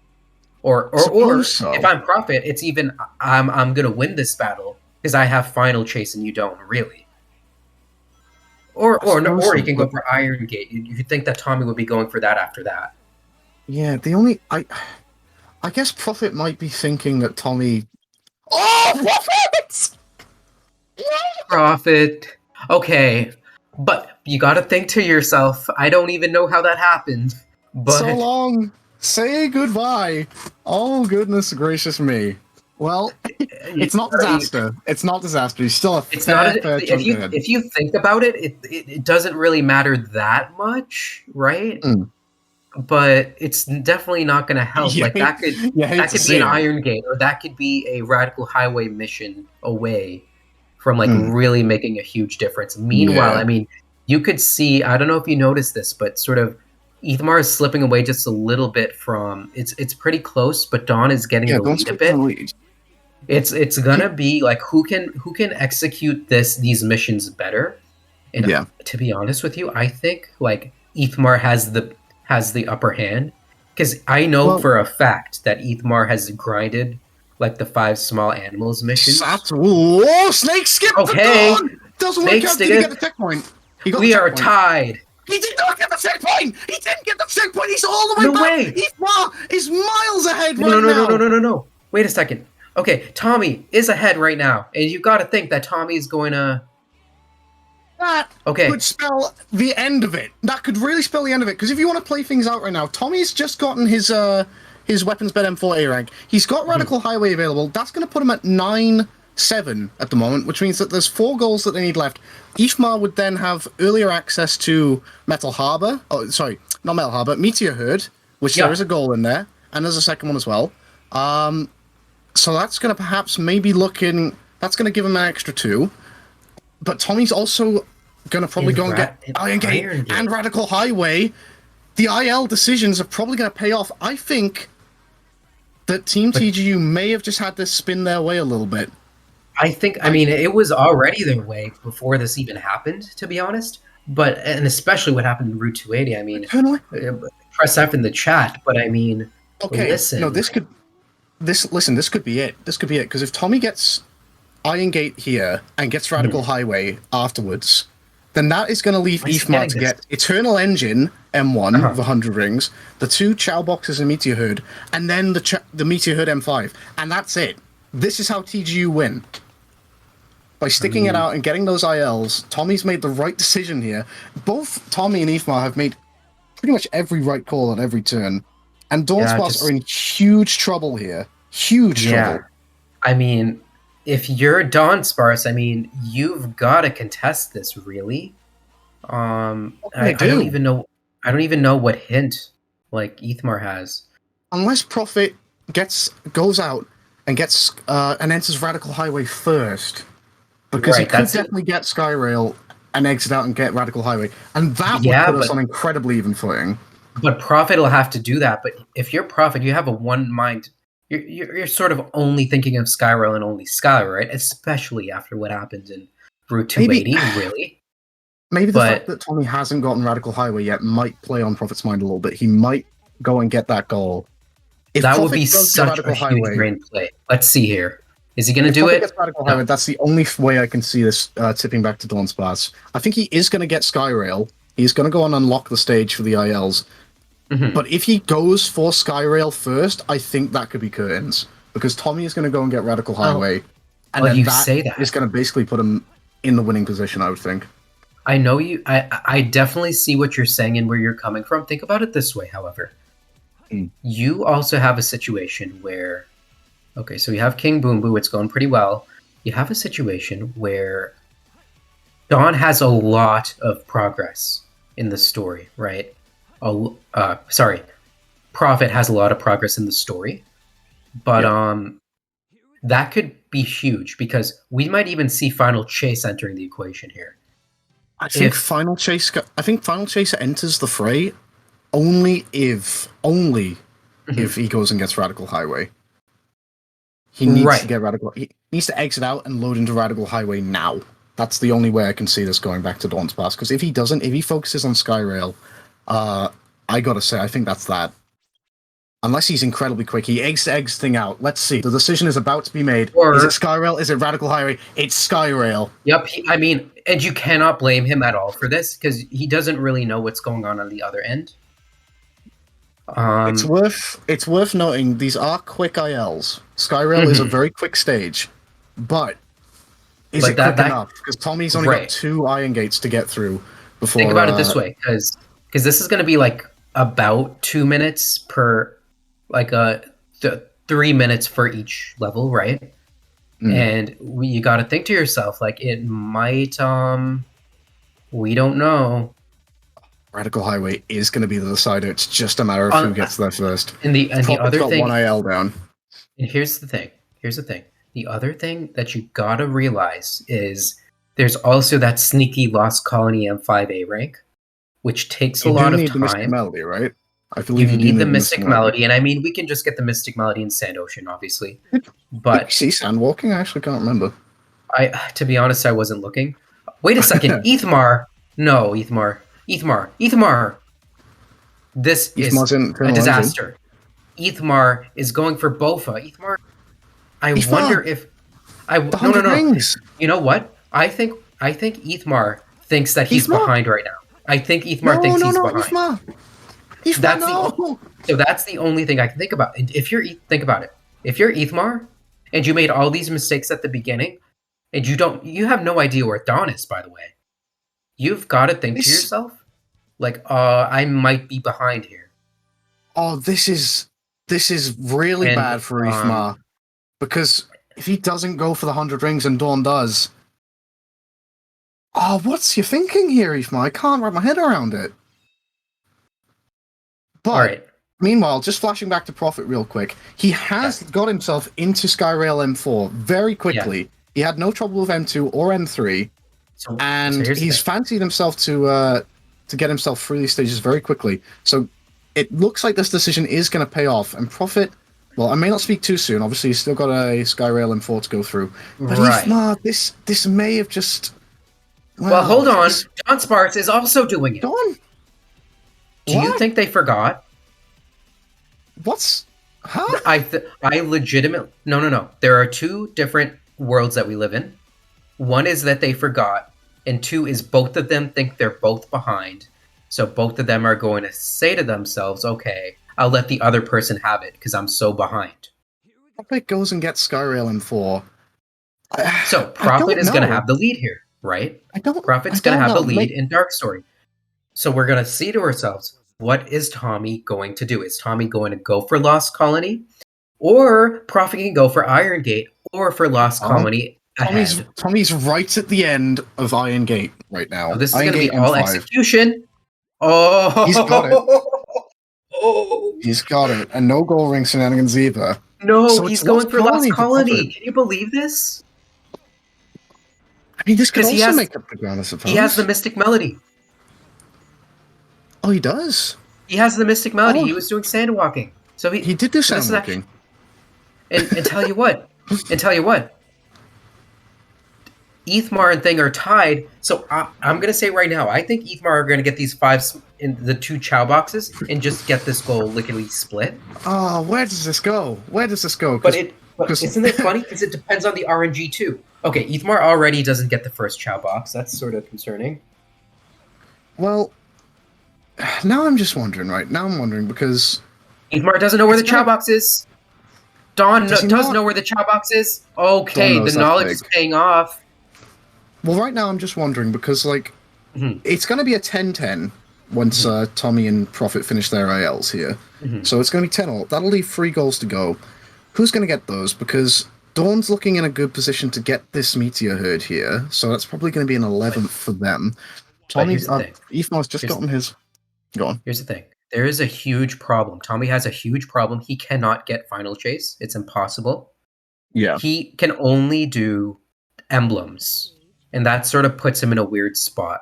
Or if I'm Prophet, it's even I'm going to win this battle because I have Final Chase and you don't really. Or he can go for Iron Gate. You think that Tommy would be going for that after that? Yeah, I guess Prophet might be thinking that Tommy. Oh, Prophet! Prophet. Okay, but you got to think to yourself. I don't even know how that happened. But so long. Say goodbye. Oh goodness gracious me. Well, it's not disaster. It's not disaster. He's still fair chunk ahead. If you think about it, it doesn't really matter that much, right? But it's definitely not going to help. Like that could be an Iron Gate, or that could be a Radical Highway mission away from like really making a huge difference. Meanwhile, I mean, you could see. I don't know if you noticed this, but sort of Ethmar is slipping away just a little bit from. It's pretty close, but Dawn is getting the lead a bit. It's gonna be like who can execute these missions better. And to be honest with you, I think like Ethmar has the upper hand because I know for a fact that Ethmar has grinded like the 5 small animals missions. Whoa, snake skip! Okay, Doesn't work out. Did he get the checkpoint? We are tied. He did not get the checkpoint! He didn't get the checkpoint! He's all the way No back! way! Ifma is miles ahead right now! No. Wait a second. Okay, Tommy is ahead right now. And you've got to think that Tommy is going to... That could spell the end of it. That could really spell the end of it. Because if you want to play things out right now, Tommy's just gotten his weapons bed M4 A rank. He's got Radical Highway available. That's going to put him at 9-7 at the moment, which means that there's 4 goals that they need left. Ifma would then have earlier access to Metal Harbor. Oh, sorry, not Metal Harbor. Meteor Herd, which there is a goal in there, and there's a second one as well. So that's going to perhaps maybe that's going to give him an extra 2. But Tommy's also going to probably go and get Iron Gate and Radical Highway. The IL decisions are probably going to pay off. I think that Team TGU may have just had to spin their way a little bit. I mean, it was already their way before this even happened, to be honest. And especially what happened in Route 280. I mean, press F in the chat, but I mean, listen. No, this could be it. This could be it, because if Tommy gets Iron Gate here and gets Radical Highway afterwards, then that is going to leave Ifma to get Eternal Engine M1 with 100 rings, the 2 Chow Boxes and Meteor Herd, and then the Meteor Herd M5, and that's it. This is how TGU win. By sticking it out and getting those ILs, Tommy's made the right decision here. Both Tommy and Ifma have made pretty much every right call at every turn, and Dawnsparce are in huge trouble here. Huge trouble. I mean, if you're Dawnsparce, I mean, you've got to contest this, really. I don't even know. I don't even know what hint Ethmar has. Unless Prophet goes out and gets and enters Radical Highway first, because he could definitely get Skyrail and exit out and get Radical Highway, and that would put us on incredibly even footing. But Prophet will have to do that. But if you're Prophet, you have a one mind. You're sort of only thinking of Skyrail and only Sky, right? Especially after what happened in Route 280, really. Maybe the fact that Tommy hasn't gotten Radical Highway yet might play on Prophet's mind a little bit. He might go and get that goal. If that Prophet would be such a huge brain play. Let's see here. Is he going to do it? Highway, that's the only way I can see this tipping back to Dawnsparce. I think he is going to get Skyrail. He's going to go and unlock the stage for the ILs. But if he goes for Skyrail first, I think that could be curtains. Because Tommy is going to go and get Radical Highway. And then that is going to basically put him in the winning position, I would think. I know you. I definitely see what you're saying and where you're coming from. Think about it this way, however. You also have a situation where... Okay, so you have King Boom Boo. It's going pretty well. You have a situation where Dawn has a lot of progress in the story, right? Prophet has a lot of progress in the story, but that could be huge because we might even see Final Chase entering the equation here. I think Final Chase enters the fray only if he goes and gets Radical Highway. He needs to get Radical. He needs to exit out and load into Radical Highway now. That's the only way I can see this going back to Dawnsparce. Because if he doesn't, if he focuses on Skyrail, I gotta say, I think that's that. Unless he's incredibly quick, he eggs thing out. Let's see. The decision is about to be made. Is it Skyrail? Is it Radical Highway? It's Skyrail. Yep. I mean, and you cannot blame him at all for this because he doesn't really know what's going on the other end. It's worth noting these are quick ILs. Skyrail is a very quick stage, but is it quick enough? Because Tommy's only got 2 Iron Gates to get through before. Think about it this way, because this is going to be about 2 minutes per, 3 minutes for each level, right? And you got to think to yourself, it might, we don't know. Radical Highway is going to be the decider. It's just a matter of who gets there first. And the other thing, got 1 IL down. And here's the thing. The other thing that you gotta realize is there's also that sneaky Lost Colony M5A rank, which takes a lot of time. The Mystic Melody, right? I believe you need the Mystic Melody, and I mean we can just get the Mystic Melody in Sand Ocean, obviously. But did you see Sandwalking? I actually can't remember. To be honest, I wasn't looking. Wait a second, Ethmar. No, Ethmar. This is a disaster. Ethmar is going for Bofa. Ethmar. I wonder if no. Rings. You know what? I think I think Ethmar thinks that he's Ethmar? behind right now. I think Ethmar thinks he's behind. Ethmar, That's no! So that's the only thing I can think about. And if you're think about it, if you're Ethmar and you made all these mistakes at the beginning, and you have no idea where Dawn is, by the way. You've got to think to yourself, like, I might be behind here. Oh, this is really bad for Ethmar. Because if he doesn't go for the 100 rings and Dawn does... Oh, what's your thinking here, Ethmar? I can't wrap my head around it. But, Alright. Meanwhile, just flashing back to Prophet real quick, he has got himself into Skyrail M4 very quickly. Yeah. He had no trouble with M2 or M3, and he's fancied himself to get himself through these stages very quickly. So it looks like this decision is going to pay off, and Prophet... Well, I may not speak too soon. Obviously, he's still got a Skyrail M4 to go through. But Ethmar, this may have just... Well, hold on. Dawnsparce is also doing it. Dawn? Do you think they forgot? What's... Huh? I legitimately... No. There are two different worlds that we live in. One is that they forgot, and two is both of them think they're both behind. So both of them are going to say to themselves, okay, I'll let the other person have it, because I'm so behind. Prophet goes and gets Skyrail M4. So Prophet is going to have the lead here, right? Prophet's going to have the lead in Dark Story. So we're going to see to ourselves, what is Tommy going to do? Is Tommy going to go for Lost Colony? Or Prophet can go for Iron Gate or for Lost Colony ahead. Tommy's right at the end of Iron Gate right now. Oh, this is going to be all execution. Oh! He's got it. He's got it. And no gold ring shenanigans either. No, so he's going for Lost Colony. Can you believe this? I mean, this could also make up the ground, I suppose. He has the Mystic Melody. Oh, he does? He has the Mystic Melody. He was doing sandwalking. So he did do sandwalking. And tell you what. Ethmar and Thing are tied. So I'm going to say right now, I think Ethmar are going to get these 5 in the 2 Chow boxes and just get this goal lickety split. Oh, where does this go? But isn't it funny? Because it depends on the RNG too. Okay, Ethmar already doesn't get the first Chow box. That's sort of concerning. Well, now I'm just wondering, right? Now I'm wondering because... Ethmar doesn't know where the Chow box is. Dawn does know where the Chow box is. Okay, the knowledge is paying off. Well, right now I'm just wondering because, like, it's going to be a 10-10 once Tommy and Prophet finish their ILs here. So it's going to be 10-all. That'll leave 3 goals to go. Who's going to get those? Because Dawn's looking in a good position to get this Meteor Herd here, so that's probably going to be an 11th for them. Ethmar's just gotten his... Go on. Here's the thing. There is a huge problem. Tommy has a huge problem. He cannot get Final Chase. It's impossible. Yeah. He can only do emblems, and that sort of puts him in a weird spot.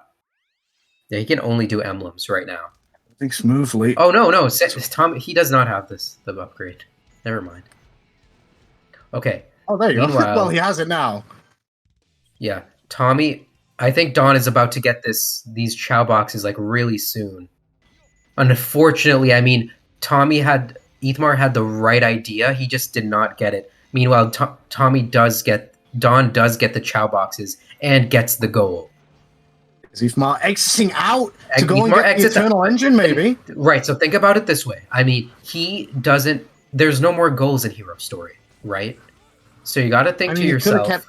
Yeah, he can only do emblems right now. I think smoothly. Oh, no. Tommy, he does not have the upgrade. Never mind. Okay. Oh, there you go. Well, he has it now. Yeah. Tommy, I think Dawn is about to get these Chow boxes like really soon. Unfortunately, I mean, Ethmar had the right idea. He just did not get it. Meanwhile, Dawn does get the Chow boxes and gets the goal. Is Ethmar exiting out to go and get the Eternal Engine, maybe? Right, so think about it this way. I mean, there's no more goals in Hero Story, right? So you got to think to yourself.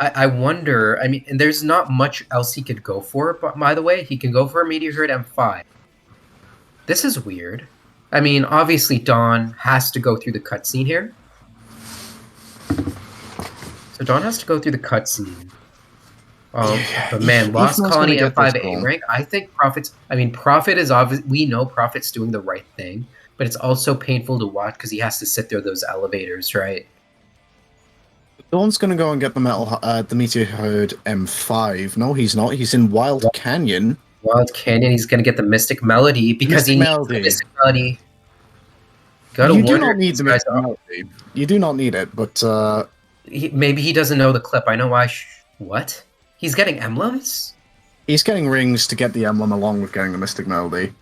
I wonder, I mean, and there's not much else he could go for, but by the way, he can go for a Meteor Herd M5. This is weird. I mean, obviously Dawn has to go through the cutscene here. So Dawn has to go through the cutscene. But man, Lost Colony M5 A rank, I think Prophet is obvious. We know Prophet's doing the right thing, but it's also painful to watch because he has to sit through those elevators, right? Dawn's going to go and get the Meteor Herd M5. No, he's not. He's in Wild Canyon. Wild Canyon. He's going to get the Mystic Melody because he needs the Mystic Melody. You do not need the Mystic Melody. You do not need it, but... maybe he doesn't know the clip. I know why... What? He's getting emblems? He's getting rings to get the emblem along with getting the Mystic Melody.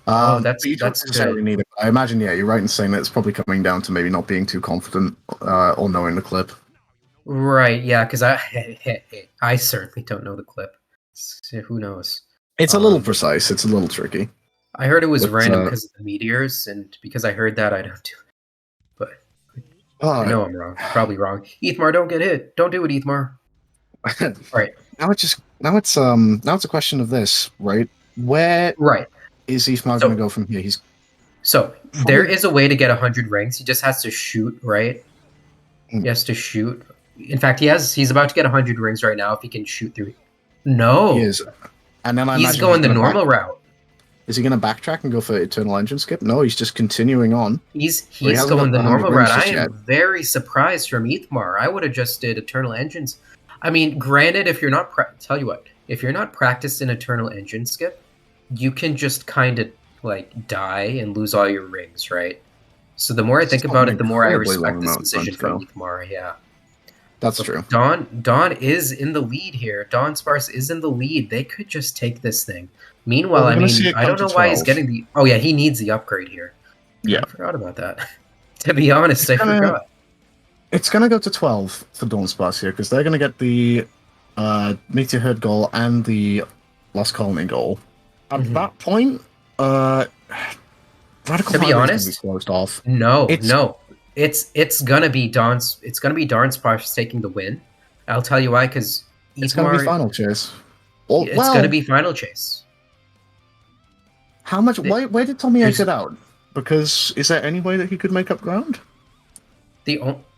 That's you don't necessarily need it. I imagine, yeah, you're right in saying that it's probably coming down to maybe not being too confident or knowing the clip. Right, yeah, because I certainly don't know the clip. So who knows? It's a little precise. It's a little tricky. I heard it was But, random because of the meteors, and because I heard that, I don't do it. But I know I'm wrong. Probably wrong. Ethmar, don't get hit. Don't do it, Ethmar. All right. Now it's a question of this, right? Where Right. is Ethmar So- going to go from here? So there is a way to get 100 rings. He just has to shoot, right? Mm. He has to shoot. In fact, he's about to get 100 rings right now if he can shoot through. No, He is, and then he's going the normal route. Is he going to backtrack and go for Eternal Engine Skip? No, he's just continuing on. He's hasn't going got the the 100 normal rings route. I just am yet. very surprised from Ethmar. I would have just did Eternal Engines. I mean, granted, if you're not tell you what, if you're not practiced in Eternal Engine Skip, you can just kind of like die and lose all your rings, right? So the more I think It's about not it, the more I incredibly respect long this amount of decision time, from Ethmar. Yeah. That's true. Dawn is in the lead here. Dawnsparce is in the lead. They could just take this thing. Meanwhile, Well, we're I gonna see mean, it I don't come know to why he's 12. getting the. Oh yeah, he needs the upgrade here. Yeah. I forgot about that. To be honest, I forgot. It's going to go to 12 for Dawnsparce here, because they're going to get the Meteor Herd goal and the Lost Colony goal. At Mhm. that point, Radical To be Highway's gonna honest, closed off. No, It's- no. It's gonna be Dawnsparce taking the win. I'll tell you why, because It's going to be Final Chase. Well, It's gonna be Final Chase. How much? Where did Tommy there's- exit out? Because is there any way that he could make up ground?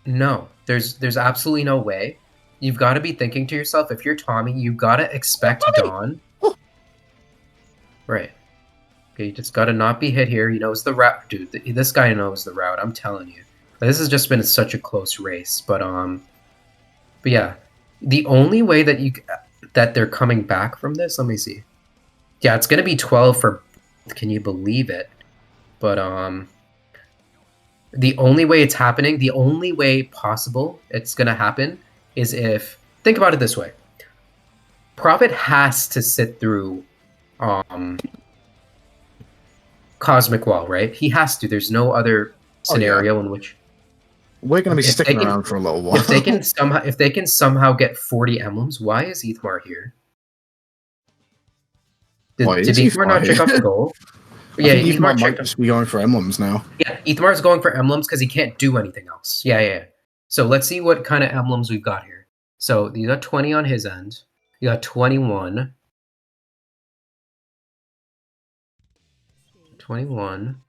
No, there's absolutely no way. You've got to be thinking to yourself, if you're Tommy, you've got to expect Dawn. Oh. Right. Okay, you just got to not be hit here. He knows the route, dude. This guy knows the route. I'm telling you. This has just been such a close race, but yeah, the only way that they're coming back from this, let me see. Yeah, it's gonna be 12 for. Can you believe it? But the only way it's happening, the only way possible it's gonna happen is if, think about it this way. Prophet has to sit through Cosmic Wall, right? He has to. There's no other scenario in which We're going to be If sticking they can- around for a little while. if they can somehow get 40 emblems, why is Ethmar here? Why Did is Ethmar not Ethmar check here? off the goal? I Yeah, think Ethmar Ethmar might checked. just be going for emblems now. Yeah, Ethmar's going for emblems because he can't do anything else. Yeah. So let's see what kind of emblems we've got here. So you got 20 on his end. You got 21. 21.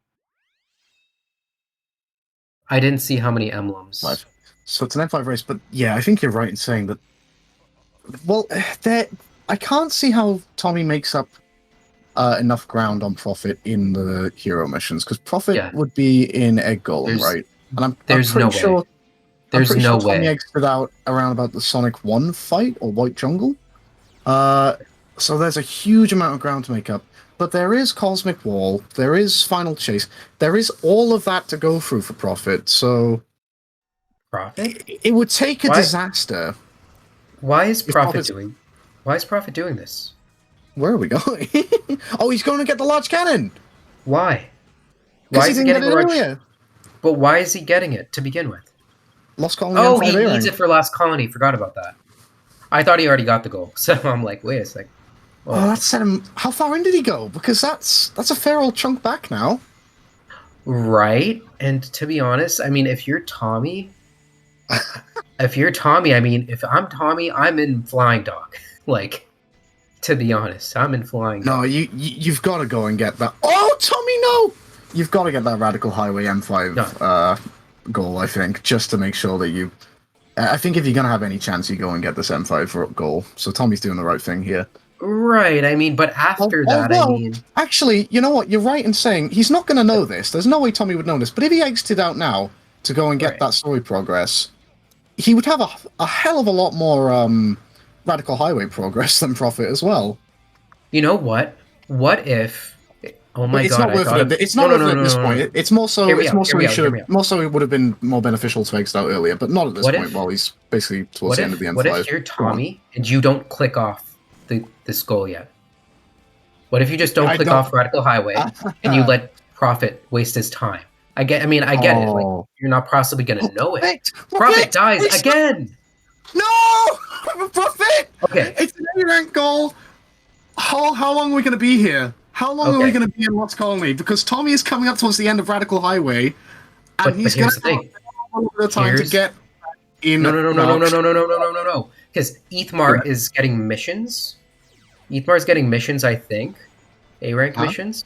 I didn't see how many emblems. 5. So it's an M5 race, but yeah, I think you're right in saying that. Well, I can't see how Tommy makes up enough ground on Prophet in the hero missions, because Prophet Yeah. would be in Egg Golem, There's- right? And I'm there's pretty no way. sure. There's I'm pretty no sure Tommy way. exited out around about the Sonic 1 fight or White Jungle. So there's a huge amount of ground to make up. But there is Cosmic Wall, there is Final Chase, there is all of that to go through for Prophet, so Prophet? it would take a Why- disaster. Why is If Prophet Prophet's- doing this? Where are we going? Oh, he's going to get the large cannon! Why? Because Why he is he didn't get getting it the large? earlier. But why is he getting it to begin with? Lost Colony Oh, M5 he A-Ring. needs it for Last Colony. Forgot about that. I thought he already got the goal. So I'm like, wait a sec. Oh, that set him. How far in did he go? Because that's a fair old chunk back now. Right. And to be honest, I mean, if you're Tommy, I mean, if I'm Tommy, I'm in Flying Dog. Like, to be honest, I'm in Flying Dog. No, you've got to go and get that. Oh, Tommy, no! You've got to get that Radical Highway M5 goal, I think, just to make sure that you. I think if you're gonna have any chance, you go and get this M5 goal. So Tommy's doing the right thing here. Right. I mean, but after that, I well, mean, actually, you know what? You're right in saying he's not going to know this. There's no way Tommy would know this. But if he exited out now to go and get Right. that story progress, he would have a hell of a lot more Radical Highway progress than Prophet as well. you know what? What if? Oh my But it's god! not worth I thought it. It's not worth it at this point. It's more so. Hear me It's out, more so hear he me out, should hear me out. have. More so it would have been more beneficial to exit out earlier, but not at this What point. if- While he's basically towards What the end of the if? M5. What if you're Go on. Tommy and you don't click off this goal yet? What if you just don't I click don't- off Radical Highway and you let Prophet waste his time? I get it. Like, Oh. you're not possibly gonna know it. Perfect! Prophet dies again. No! Profit! Okay. It's an A-rank goal. How long are we going to be here? How long are we Okay. going to be in Lost Colony? Because Tommy is coming up towards the end of Radical Highway, and But he's going here's to the have thing. a little bit of time to Here's- get in. No. Because Ethmar is getting missions. Ethmar's getting missions, I think. A-rank missions.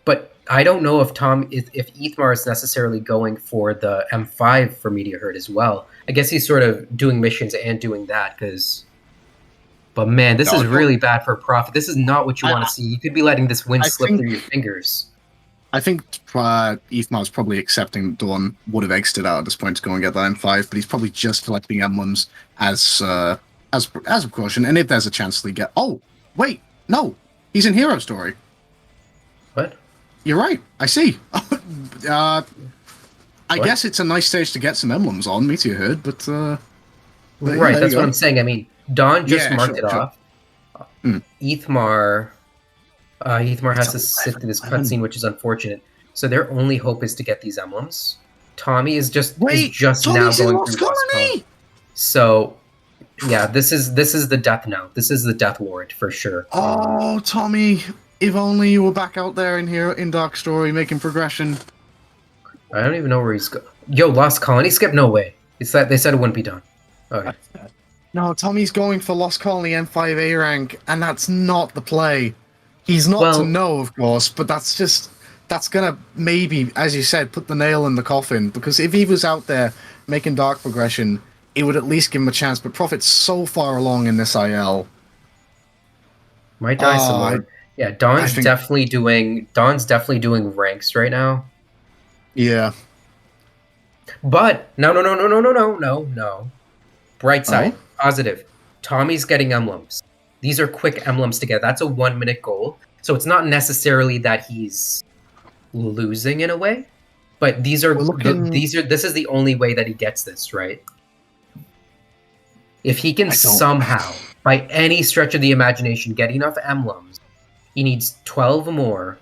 But I don't know if if Ethmar is necessarily going for the M5 for Media Herd as well. I guess he's sort of doing missions and doing that because. But man, this is really bad for Profit. This is not what you want to see. You could be letting this win slip through your fingers. I think Ethmar's probably accepting Dawn would have exited out at this point to go and get that M5, but he's probably just collecting emblems as a precaution. And if there's a chance to get, oh wait, no, he's in Hero Story. What? You're right. I see. I guess it's a nice stage to get some emblems on Meteor Herd, but right, that's what I'm saying. I mean, Dawn just marked it sure. off. Ethmar has to sit through this cutscene, which is unfortunate. So their only hope is to get these emblems. Tommy is just now going through Lost Colony. So yeah, this is the death now. This is the death warrant for sure. Oh, Tommy, if only you were back out there in Dark Story making progression. I don't even know where he's going. Yo, Lost Colony skip? No way. It's that they said it wouldn't be done. Okay. No, Tommy's going for Lost Colony M5A rank, and that's not the play. He's not to know, of course, but that's gonna maybe, as you said, put the nail in the coffin. Because if he was out there making dark progression, it would at least give him a chance. But Prophet's so far along in this IL. Might die some more. Yeah, Dawn's definitely doing ranks right now. Yeah. But no. Bright side, positive. Tommy's getting emblems. These are quick emblems to get. That's a 1-minute goal. So it's not necessarily that he's losing in a way, but this is the only way that he gets this, right? If he can somehow, by any stretch of the imagination, get enough emblems, he needs 12 more,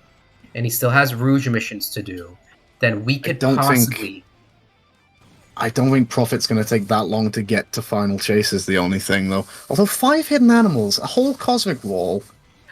and he still has Rouge missions to do, then we could possibly... I don't think Prophet's going to take that long to get to Final Chase is the only thing, though. Although 5 hidden animals, a whole cosmic wall...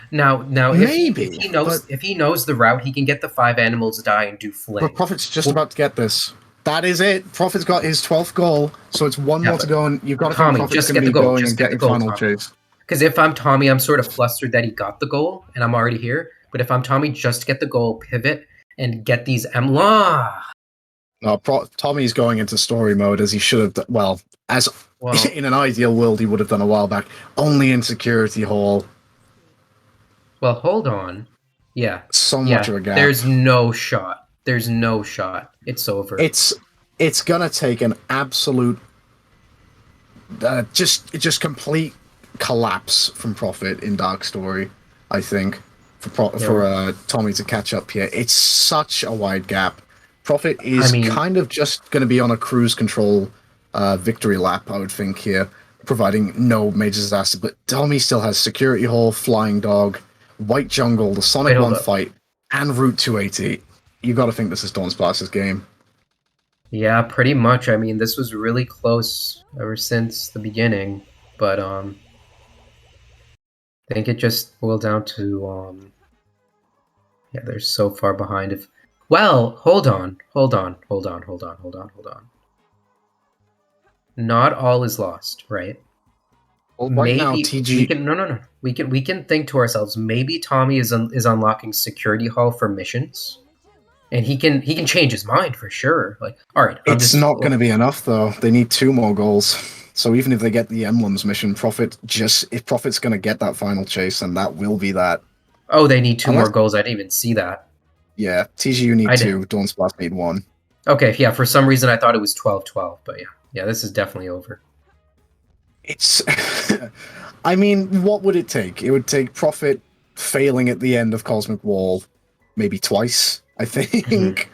Now, maybe, if he knows the route, he can get the 5 animals die and do flame. But Prophet's just about to get this. That is it. Prophet's got his 12th goal, so it's one more to go, and you've got to think Prophet's going to be going and getting Final Chase. Because if I'm Tommy, I'm sort of flustered that he got the goal, and I'm already here. But if I'm Tommy, just get the goal, pivot, and get these No, Tommy's going into story mode as he should have done. Well, in an ideal world, he would have done a while back. Only in Security Hall. Well, hold on. Yeah. So much of a gap. There's no shot. It's over. It's gonna take an absolute, just complete collapse from Prophet in Dark Story. I think for Tommy to catch up here. It's such a wide gap. Prophet is kind of just going to be on a cruise control victory lap, I would think, here, providing no major disaster. But Tommy still has Security Hall, Flying Dog, White Jungle, the Sonic 1 fight, and Route 280. You got to think this is Dawnsparce's game. Yeah, pretty much. I mean, this was really close ever since the beginning, but I think it just boiled down to they're so far behind. Well, hold on. Not all is lost, right? Well, right now, TG... We can think to ourselves. Maybe Tommy is unlocking Security Hall for missions, and he can change his mind for sure. Like, all right, it's not going to be enough though. They need 2 more goals. So even if they get the emblems mission, if Prophet's going to get that final chase, then that will be that. Oh, they need 2 more goals. I didn't even see that. Yeah, TGU need 2. Dawnsparce need 1. Okay, yeah. For some reason, I thought it was 12-12, but yeah, this is definitely over. It's. I mean, what would it take? It would take Prophet failing at the end of Cosmic Wall, maybe twice. I think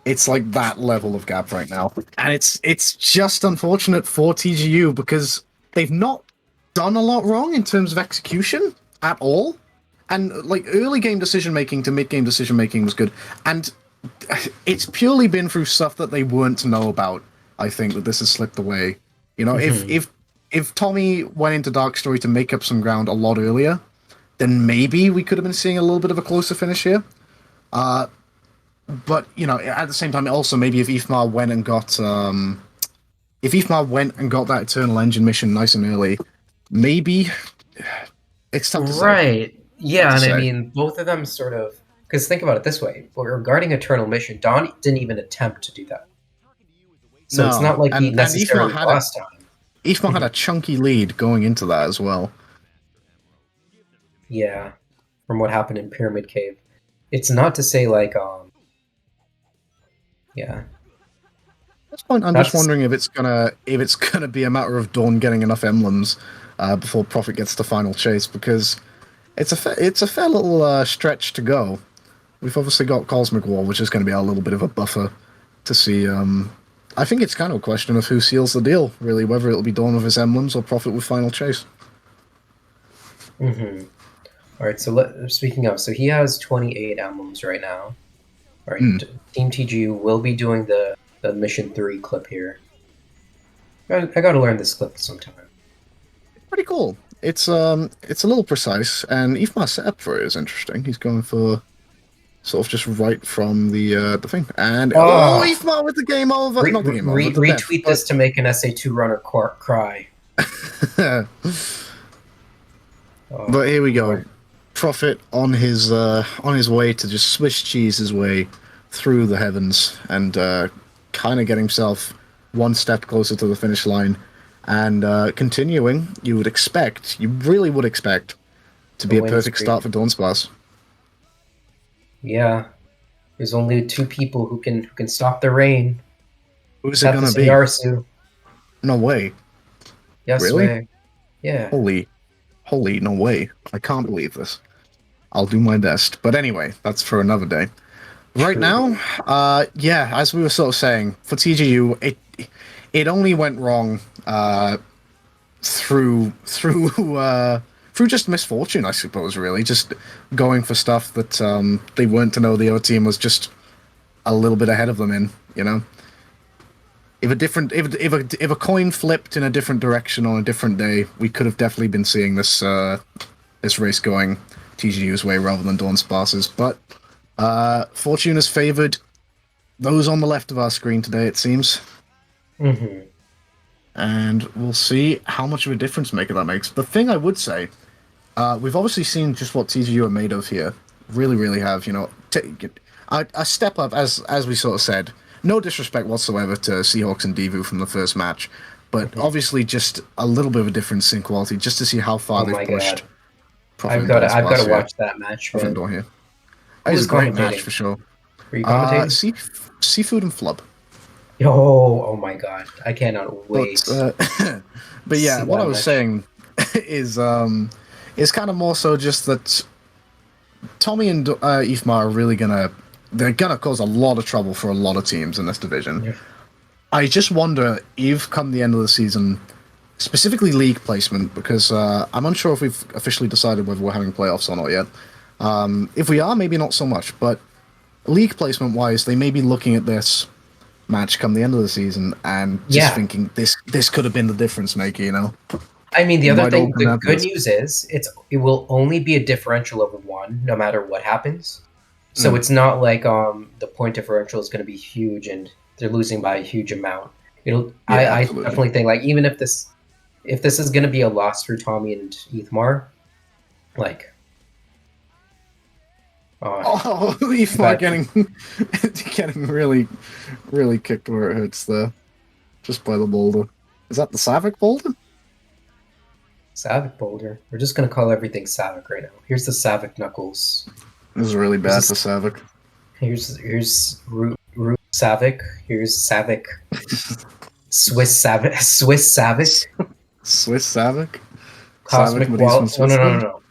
it's like that level of gap right now, and it's just unfortunate for TGU because they've not done a lot wrong in terms of execution at all. And like early game decision making to mid game decision making was good, and it's purely been through stuff that they weren't to know about. I think that this has slipped away. You know, Mhm. if Tommy went into Dark Story to make up some ground a lot earlier, then maybe we could have been seeing a little bit of a closer finish here. But you know, at the same time, also maybe if Ifmar went and got that Eternal Engine mission nice and early, maybe it's tough to say. Right. Tough Yeah, to and I say. mean, both of them sort of. Because think about it this way: regarding Eternal Mission, Dawn didn't even attempt to do that. So it's No, not like he and necessarily lost time. Ifmar had a chunky lead going into that as well. Yeah, from what happened in Pyramid Cave. It's not to say like yeah. At this point, I'm just That's wondering if it's gonna be a matter of Dawn getting enough emblems before Prophet gets the final chase, because it's a fair little stretch to go. We've obviously got Cosmic War, which is going to be a little bit of a buffer to see. I think it's kind of a question of who seals the deal, really, whether it'll be Dawn with his emblems or Prophet with final chase. Mm-hmm. All right. So speaking of, so he has 28 emblems right now. All right. Team TGU will be doing the Mission 3 clip here. I got to learn this clip sometime. Pretty cool. It's a little precise, and Ifmar's setup for it is interesting. He's going for sort of just right from the thing, and Ifmar with the game over. Not the game over. The death, Retweet this to make an SA2 runner cry. But here we go. Prophet on his way to just Swiss cheese his way through the heavens and kind of get himself one step closer to the finish line, and continuing. You really would expect to be a perfect start for Dawnsparce. Yeah, there's only two people who can stop the rain. Who's it gonna be? Yarsu. No way. Yes, Really? way. Yeah. Holy, no way. I can't believe this. I'll do my best. But anyway, that's for another day. Right now, yeah, as we were sort of saying, for TGU, it only went wrong through just misfortune, I suppose, really. Just going for stuff that they weren't to know the other team was just a little bit ahead of them in, you know? If a coin flipped in a different direction on a different day, we could have definitely been seeing this race going TGU's way rather than Dawnsparce's. But fortune has favoured those on the left of our screen today, it seems. Mm-hmm. And we'll see how much of a difference maker that makes. The thing I would say, we've obviously seen just what TGU are made of here. Really, really have, you know, a step up, as we sort of said. No disrespect whatsoever to Seahawks and Divu from the first match, but obviously just a little bit of a difference in quality, just to see how far they've pushed. I've got to watch that match, man. Here. It was a great match for sure. Were you commentating? Seafood and Flub. Oh my god, I cannot wait. But yeah, what I was saying is kind of more so just that Tommy and Ifmar are really they're gonna cause a lot of trouble for a lot of teams in this division. Yeah. I just wonder if come the end of the season, specifically league placement, because I'm unsure if we've officially decided whether we're having playoffs or not yet. If we are, maybe not so much, but league placement wise, they may be looking at this match come the end of the season and just thinking this could have been the difference maker, you know? I mean, the other thing, the good news is it will only be a differential of 1 no matter what happens. So it's not like the point differential is going to be huge and they're losing by a huge amount. I definitely think, like, even if this is going to be a loss for Tommy and Ethmar, like, Ethmar getting really, really kicked where it hurts there, just by the boulder. Is that the Savic boulder? Savic boulder. We're just going to call everything Savic right now. Here's the Savic knuckles. This is really bad for Savic. Here's Root Savic. Here's Savic. Swiss Savic. Swiss Savic. Swiss Savic. Cosmic Wall. No.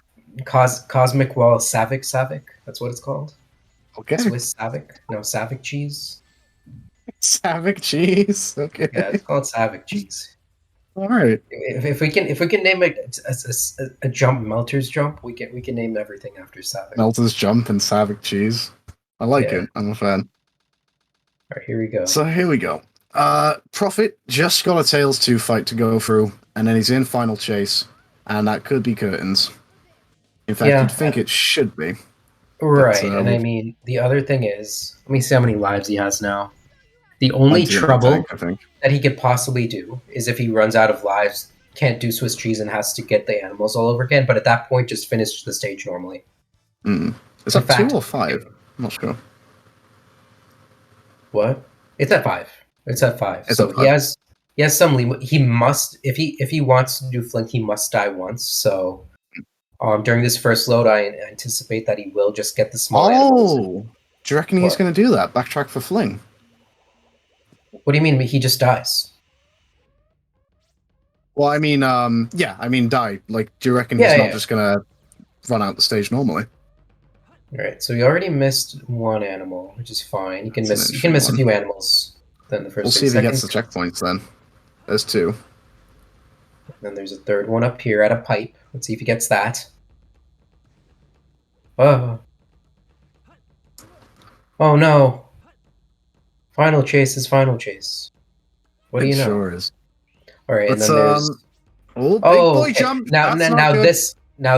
Cosmic Wall Savic. That's what it's called. Okay. Swiss Savic. No, Savic cheese. Savic cheese. Okay. Yeah, it's called Savic cheese. All right. If we can name it a jump, Melter's jump, we can name everything after Savic. Melter's jump and Savic cheese. I like it. I'm a fan. All right, here we go. So here we go. Prophet just got a Tails 2 fight to go through, and then he's in Final Chase, and that could be curtains. In fact, Yeah. you'd think it should be. Right, But, and I mean, the other thing is, let me see how many lives he has now. The only 20 in the trouble tank, I think. that he could possibly do is if he runs out of lives, can't do Swiss cheese, and has to get the animals all over again. But at that point, just finish the stage normally. Mm. Is In that fact- 2 or 5? I'm not sure. What? It's at 5. It's at 5. It's So at he 5. has some leeway. He must, if he wants to do Flink, he must die once. So during this first load, I anticipate that he will just get the small animals. Oh! Do you reckon he's What? going to do that? Backtrack for Fling? What do you mean? He just dies? Well, I mean, die. Like, do you reckon Yeah, he's not yeah. just going to run out the stage normally? All right. So he already missed one animal, which is fine. You can That's an miss. You can miss a interesting few animals. Then the first. We'll thing. see if he gets Second, the checkpoints then. There's 2. Then there's a third one up here at a pipe. Let's see if he gets that. Oh. Oh no. Final chase is final chase. What do It you know? sure is. All right, and Let's, then there's Oh, big oh boy okay. jump! Now That's not now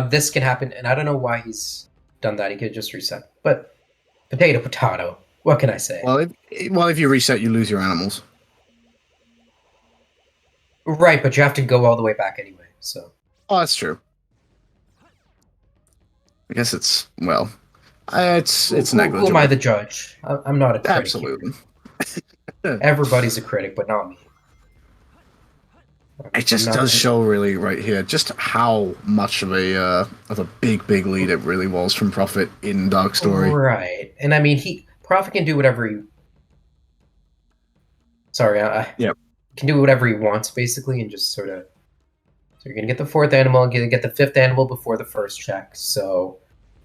good. this can happen, and I don't know why he's done that. He could just reset, but potato. What can I say? Well, if you reset, you lose your animals. Right, but you have to go all the way back anyway. So Oh, that's true. I guess it's it's who negligible. am I the judge? I'm not a critic. Absolutely. Here. Everybody's a critic, but not me. It just I'm not- does show really right here just how much of a big lead it really was from Prophet in Dark Story. Right, and I mean Prophet can do whatever he. Sorry, Yep. Can do whatever he wants basically, and just sort of. So you're gonna get the 4th animal, and gonna get the 5th animal before the first check. So,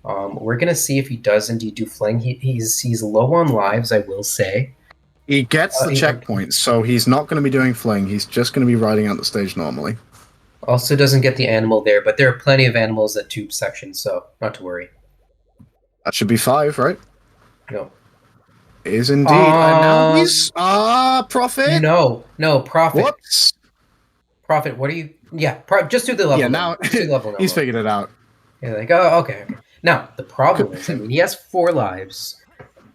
we're gonna see if he does indeed do fling. He's low on lives, I will say. He gets the checkpoint, so he's not going to be doing fling. He's just going to be riding out the stage normally. Also doesn't get the animal there, but there are plenty of animals at tube section, so not to worry. That should be 5, right? No. It is indeed. And now he's Prophet. No, Prophet. Whoops. Prophet, what are you? Yeah, just do the level. Yeah, now Just do the level he's normal. figured it out. Yeah, like, oh, okay. Now, the problem is, I mean, he has 4 lives.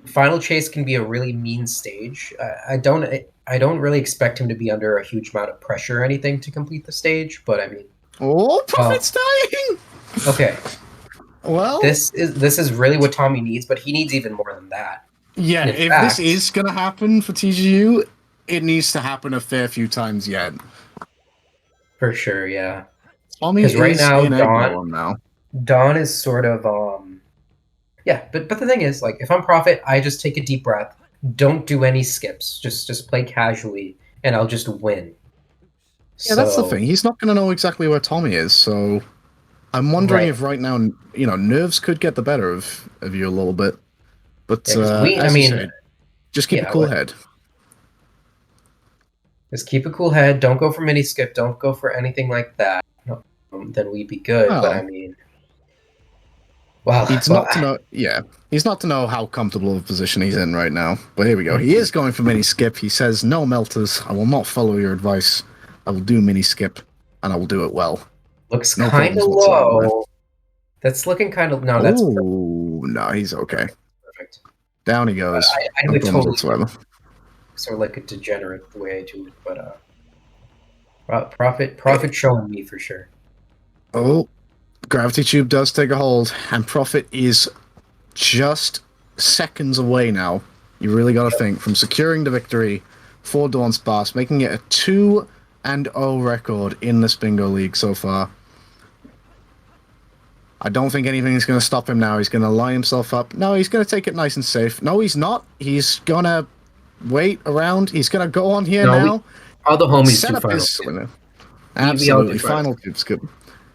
Final Chase can be a really mean stage. I don't really expect him to be under a huge amount of pressure or anything to complete the stage, but I mean... Oh, Prophet's dying! Okay. Well... This is really what Tommy needs, but he needs even more than that. Yeah, if this is going to happen for TGU, it needs to happen a fair few times yet. For sure, yeah. Tommy is right now, in Dawn now. Dawn is sort of yeah, but the thing is, like, if I'm Prophet, I just take a deep breath, don't do any skips, just play casually, and I'll just win. Yeah, that's the thing. He's not going to know exactly where Tommy is, so I'm wondering if right now, nerves could get the better of you a little bit. But as you said, just keep a cool head. Just keep a cool head. Don't go for mini skip. Don't go for anything like that. Then we'd be good. Well, but I mean, well, he's not to know. Yeah, he's not to know how comfortable of a position he's in right now. But here we go. He is going for mini skip. He says, "No melters. I will not follow your advice. I will do mini skip, and I will do it well." Looks No kind of problems whatsoever. low. That's looking kind of no. That's no, he's okay. perfect. Down he goes. I No would problems totally whatsoever. sort of like a degenerate the way I do it, but Prophet showing me for sure. Oh, Gravity Tube does take a hold, and Prophet is just seconds away now. You really got to think from securing the victory for Dawnsparce, making it a 2-0 record in this bingo league so far. I don't think anything is going to stop him now. He's going to line himself up. No, he's going to take it nice and safe. No, he's not. He's going to wait around. He's going to go on here now. All the homies Set do up final. his absolutely final tube skip.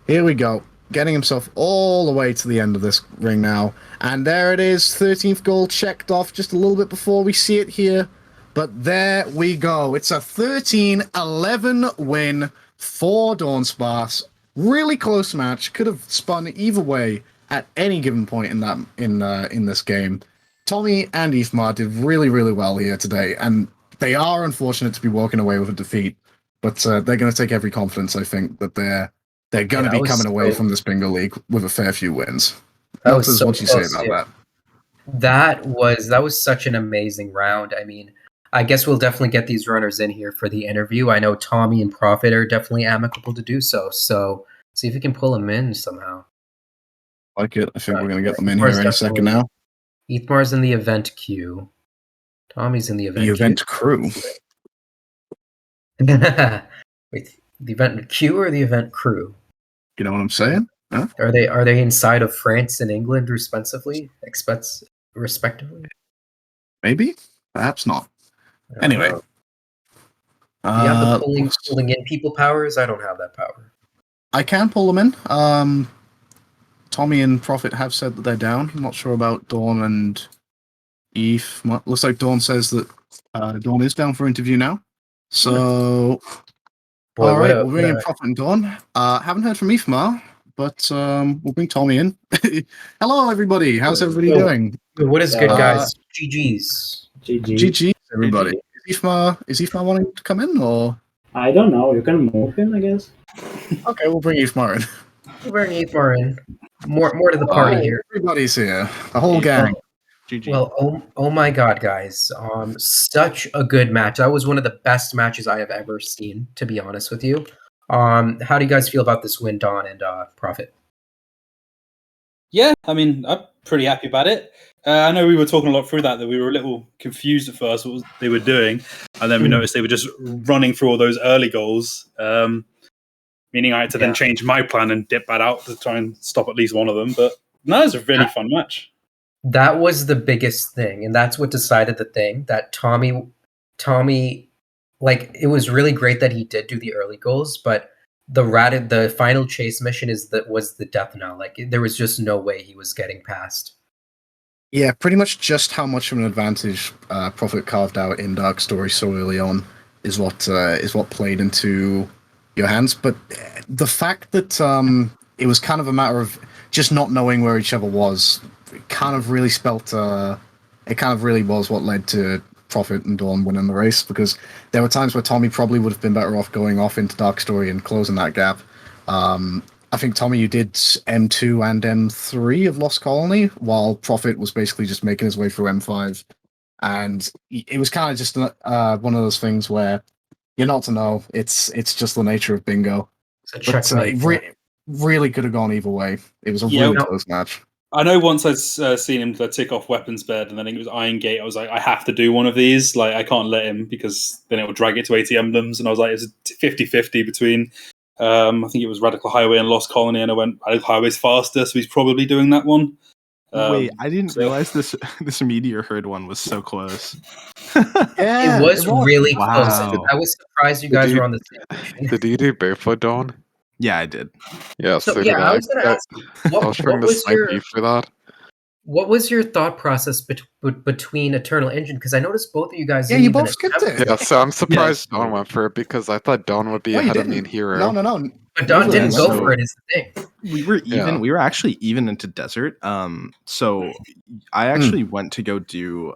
Here we go. Getting himself all the way to the end of this ring now. And there it is. 13th goal checked off just a little bit before we see it here. But there we go. It's a 13-11 win for Dawnsparce. Really close match. Could have spun either way at any given point in this game. Tommy and Ifmar did really, really well here today. And they are unfortunate to be walking away with a defeat, but they're going to take every confidence. I think that they're going to that be was coming away so- from this bingo league with a fair few wins. That Not was as so what you say close, about too. that. That was such an amazing round. I mean, I guess we'll definitely get these runners in here for the interview. I know Tommy and Prophet are definitely amicable to do so. So see if we can pull them in somehow. Like it. I think Right. we're going to get them in Of course, here any second definitely. now. Ethmar's in the event queue. Tommy's in the event The event crew. queue. Wait, the event queue or the event crew? You know what I'm saying? Huh? Are they inside of France and England respectively? Respectively? Maybe? Perhaps not. I don't Anyway. know. Do you have the let's- pulling in people powers? I don't have that power. I can pull them in. Tommy and Prophet have said that they're down. I'm not sure about Dawn and Eve. Looks like Dawn says that Dawn is down for interview now. So, Boy, all right, what we'll bring in a- Prophet and Dawn. Haven't heard from Eve, but we'll bring Tommy in. Hello, everybody. How's everybody doing? What is good, Uh, guys? GG's. GG, everybody. GG. Is Eve wanting to come in, or I don't know. You can move him, I guess. okay, we'll bring Eve in. We'll bring Ethmar in. More to the party Oh, here. everybody's here. The whole gang. GG. Well, oh my God, guys! Such a good match. That was one of the best matches I have ever seen. To be honest with you, how do you guys feel about this win, Don and Prophet? Yeah, I mean, I'm pretty happy about it. I know we were talking a lot through that we were a little confused at first what they were doing, and then we noticed they were just running through all those early goals, meaning I had to then change my plan and dip that out to try and stop at least one of them. But no, it was a really fun match. That was the biggest thing, and that's what decided the thing. That Tommy, like, it was really great that he did do the early goals, but the final chase mission was the death knell. Like, there was just no way he was getting past. Yeah, pretty much just how much of an advantage Prophet carved out in Dark Story so early on is what played into your hands. But the fact that it was kind of a matter of just not knowing where each other was, it kind of really it kind of really was what led to Prophet and Dawn winning the race, because there were times where Tommy probably would have been better off going off into Dark Story and closing that gap. I think, Tommy, you did M2 and M3 of Lost Colony, while Prophet was basically just making his way through M5. And it was kind of just one of those things where you're not to know. It's just the nature of bingo. It's a checkmate. It really could have gone either way. It was a really close match. I know once I'd seen him tick off Weapons Bed, and then I think it was Iron Gate. I was like, I have to do one of these. Like, I can't let him, because then it will drag it to 80 emblems. And I was like, it's 50-50 between, I think it was Radical Highway and Lost Colony, and I went, Radical Highway's faster, so he's probably doing that one. Wait, I didn't realize this Meteor Herd one was so close. Yeah, it was really Wow. close. I was surprised you guys were on the same page. Did you do barefoot, Dawn? Yeah, I did. Yeah, So so yeah, did I was going to ask you, I was trying to snipe you for that. what was your thought process between Eternal Engine? Because I noticed both of you guys. Yeah, didn't you even both skipped attempt it. Yeah, so I'm surprised Yeah. Dawn went for it, because I thought Dawn would be No, you ahead of me in didn't. Hero. No. But Don didn't go so- for it. Is the thing. We were even. Yeah. We were actually even into Desert. So I actually went to go do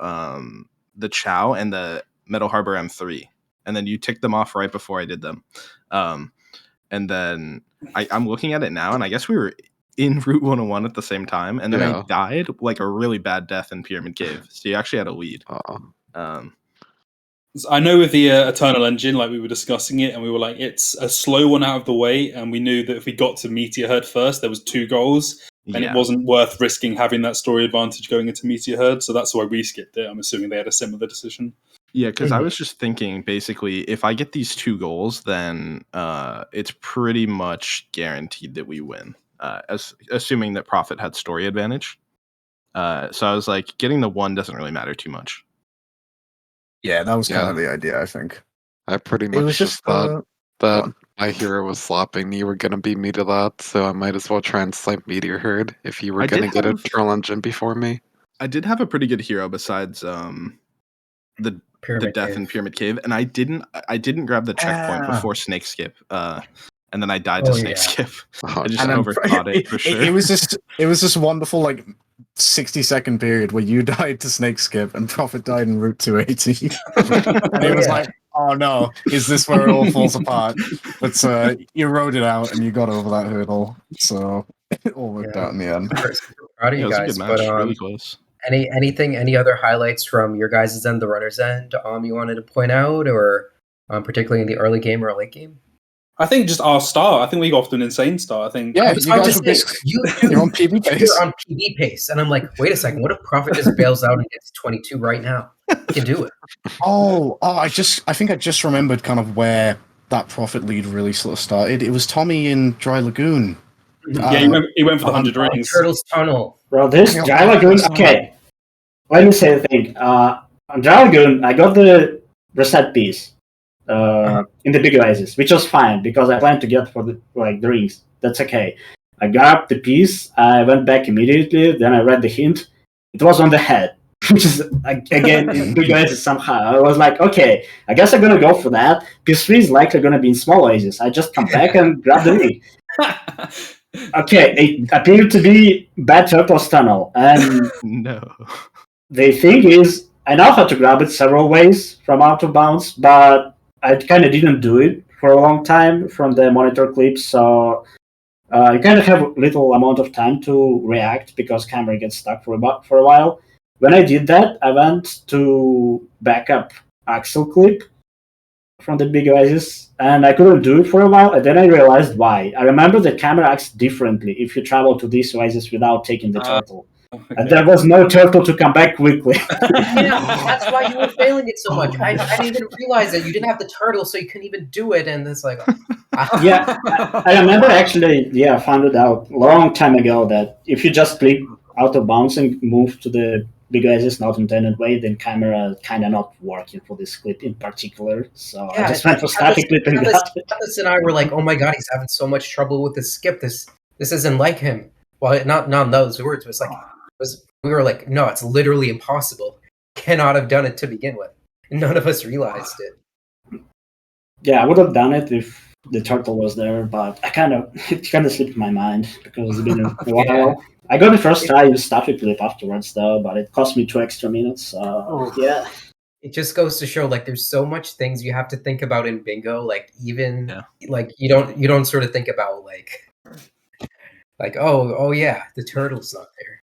the Chow and the Metal Harbor M3, and then you ticked them off right before I did them. And then I'm looking at it now, and I guess we were in Route 101 at the same time, and then I Yeah. died like a really bad death in Pyramid Cave. So you actually had a lead. I know with the Eternal Engine, like we were discussing it, and we were like, it's a slow one out of the way, and we knew that if we got to Meteor Herd first, there was 2 goals, and it wasn't worth risking having that story advantage going into Meteor Herd, so that's why we skipped it. I'm assuming they had a similar decision. Yeah, because I was just thinking, basically, if I get these 2 goals, then it's pretty much guaranteed that we win, assuming that Prophet had story advantage. So I was like, getting the 1 doesn't really matter too much. Yeah, that was kind Yeah. of the idea, I think. I pretty It much was just just thought go that on. my hero was slopping. You were going to beat me to that, so I might as well try and snipe Meteor Herd if you were I going to did get have- a Eternal Engine before me. I did have a pretty good hero besides the Pyramid death Cave. in Pyramid Cave, and I didn't grab the checkpoint before Snake Skip, and then I died to Oh, Snake yeah. Skip. Oh, I just And then overthought it for sure. It was just wonderful, like 60-second period where you died to Snake Skip and Prophet died in Route 280. And it was like, oh no, is this where it all falls apart? But you rode it out and you got over that hurdle. So it all worked out in the end. Super proud of Yeah, you it was a guys. good match. But Really close. any other highlights from your guys' end, the runner's end, you wanted to point out, or particularly in the early game or late game? I think just our start. I think we got off to an insane start. I think. Yeah, I you was about guys to were say, basically you're on PB pace. You're on PB pace, and I'm like, wait a second, what if Prophet just bails out and gets 22 right now? He can do it. I think I just remembered kind of where that Prophet lead really sort of started. It was Tommy in Dry Lagoon. Yeah, he went for the 100 rings. Turtles Tunnel. Bro, this Dry Lagoon. Okay, let me say the thing. On Dry Lagoon, I got the reset piece in the big oasis, which was fine because I planned to get for the rings. That's okay. I grabbed the piece. I went back immediately. Then I read the hint. It was on the head, which is again in big oasis somehow. I was like, okay, I guess I'm gonna go for that. Piece 3 is likely gonna be in small oasis. I just come back and grab the ring. Okay, it appeared to be Bad Turtles Tunnel, and No. the thing is, I know how to grab it several ways from out of bounds, but I kind of didn't do it for a long time from the monitor clips, so you kind of have a little amount of time to react because camera gets stuck for a while. When I did that, I went to backup Axel clip from the big oasis, and I couldn't do it for a while, and then I realized why. I remember the camera acts differently if you travel to this oasis without taking the turtle. Okay. And there was no turtle to come back quickly. Yeah, that's why you were failing it so much. I didn't even realize that you didn't have the turtle, so you couldn't even do it, and it's like... Yeah, I remember actually, I found it out a long time ago that if you just click out of bounds and move to the big oasis not intended way, then camera kind of not working for this clip in particular. So I just went for static clip and got it. Travis and I were like, oh my god, he's having so much trouble with this skip. This isn't like him. Well, not in those words, but it's like, we were like, no, it's literally impossible. Cannot have done it to begin with. None of us realized it. Yeah, I would have done it if the turtle was there, but it kind of slipped my mind because it's been a while. Yeah. I got the first try with static clip afterwards though, but it cost me 2 extra minutes. Yeah. It just goes to show, like, there's so much things you have to think about in bingo. Like, even like you don't sort of think about like oh yeah, the turtle's not there.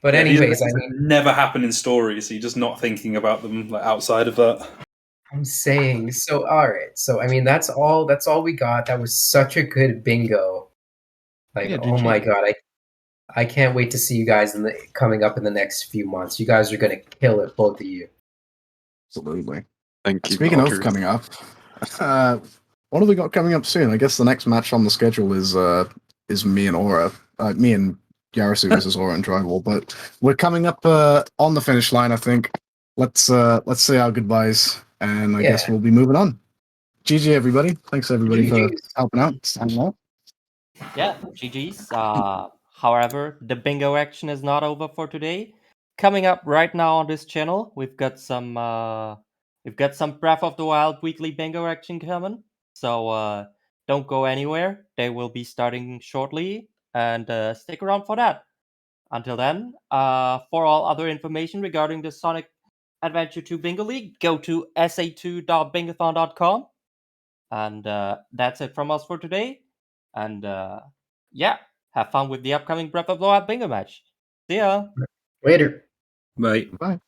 But anyways, I mean, never happen in stories. So you're just not thinking about them outside of that. I'm saying, so all right. So I mean, that's all we got. That was such a good bingo. Like, oh my god, I can't wait to see you guys coming up in the next few months. You guys are gonna kill it, both of you. Absolutely. Thank you. Speaking Walter. of coming up, what have we got coming up soon? I guess the next match on the schedule is me and Aura, me and Yarasu versus Aura and Drywall. But we're coming up on the finish line. I think. Let's say our goodbyes, and I guess we'll be moving on. GG everybody. Thanks everybody for helping out. Yeah, GG's. However, the bingo action is not over for today. Coming up right now on this channel, we've got some Breath of the Wild weekly bingo action coming. So don't go anywhere. They will be starting shortly, and stick around for that. Until then, for all other information regarding the Sonic Adventure 2 Bingo League, go to sa2.bingathon.com. And that's it from us for today. And have fun with the upcoming Breath of the Wild bingo match. See ya. Later. Bye. Bye.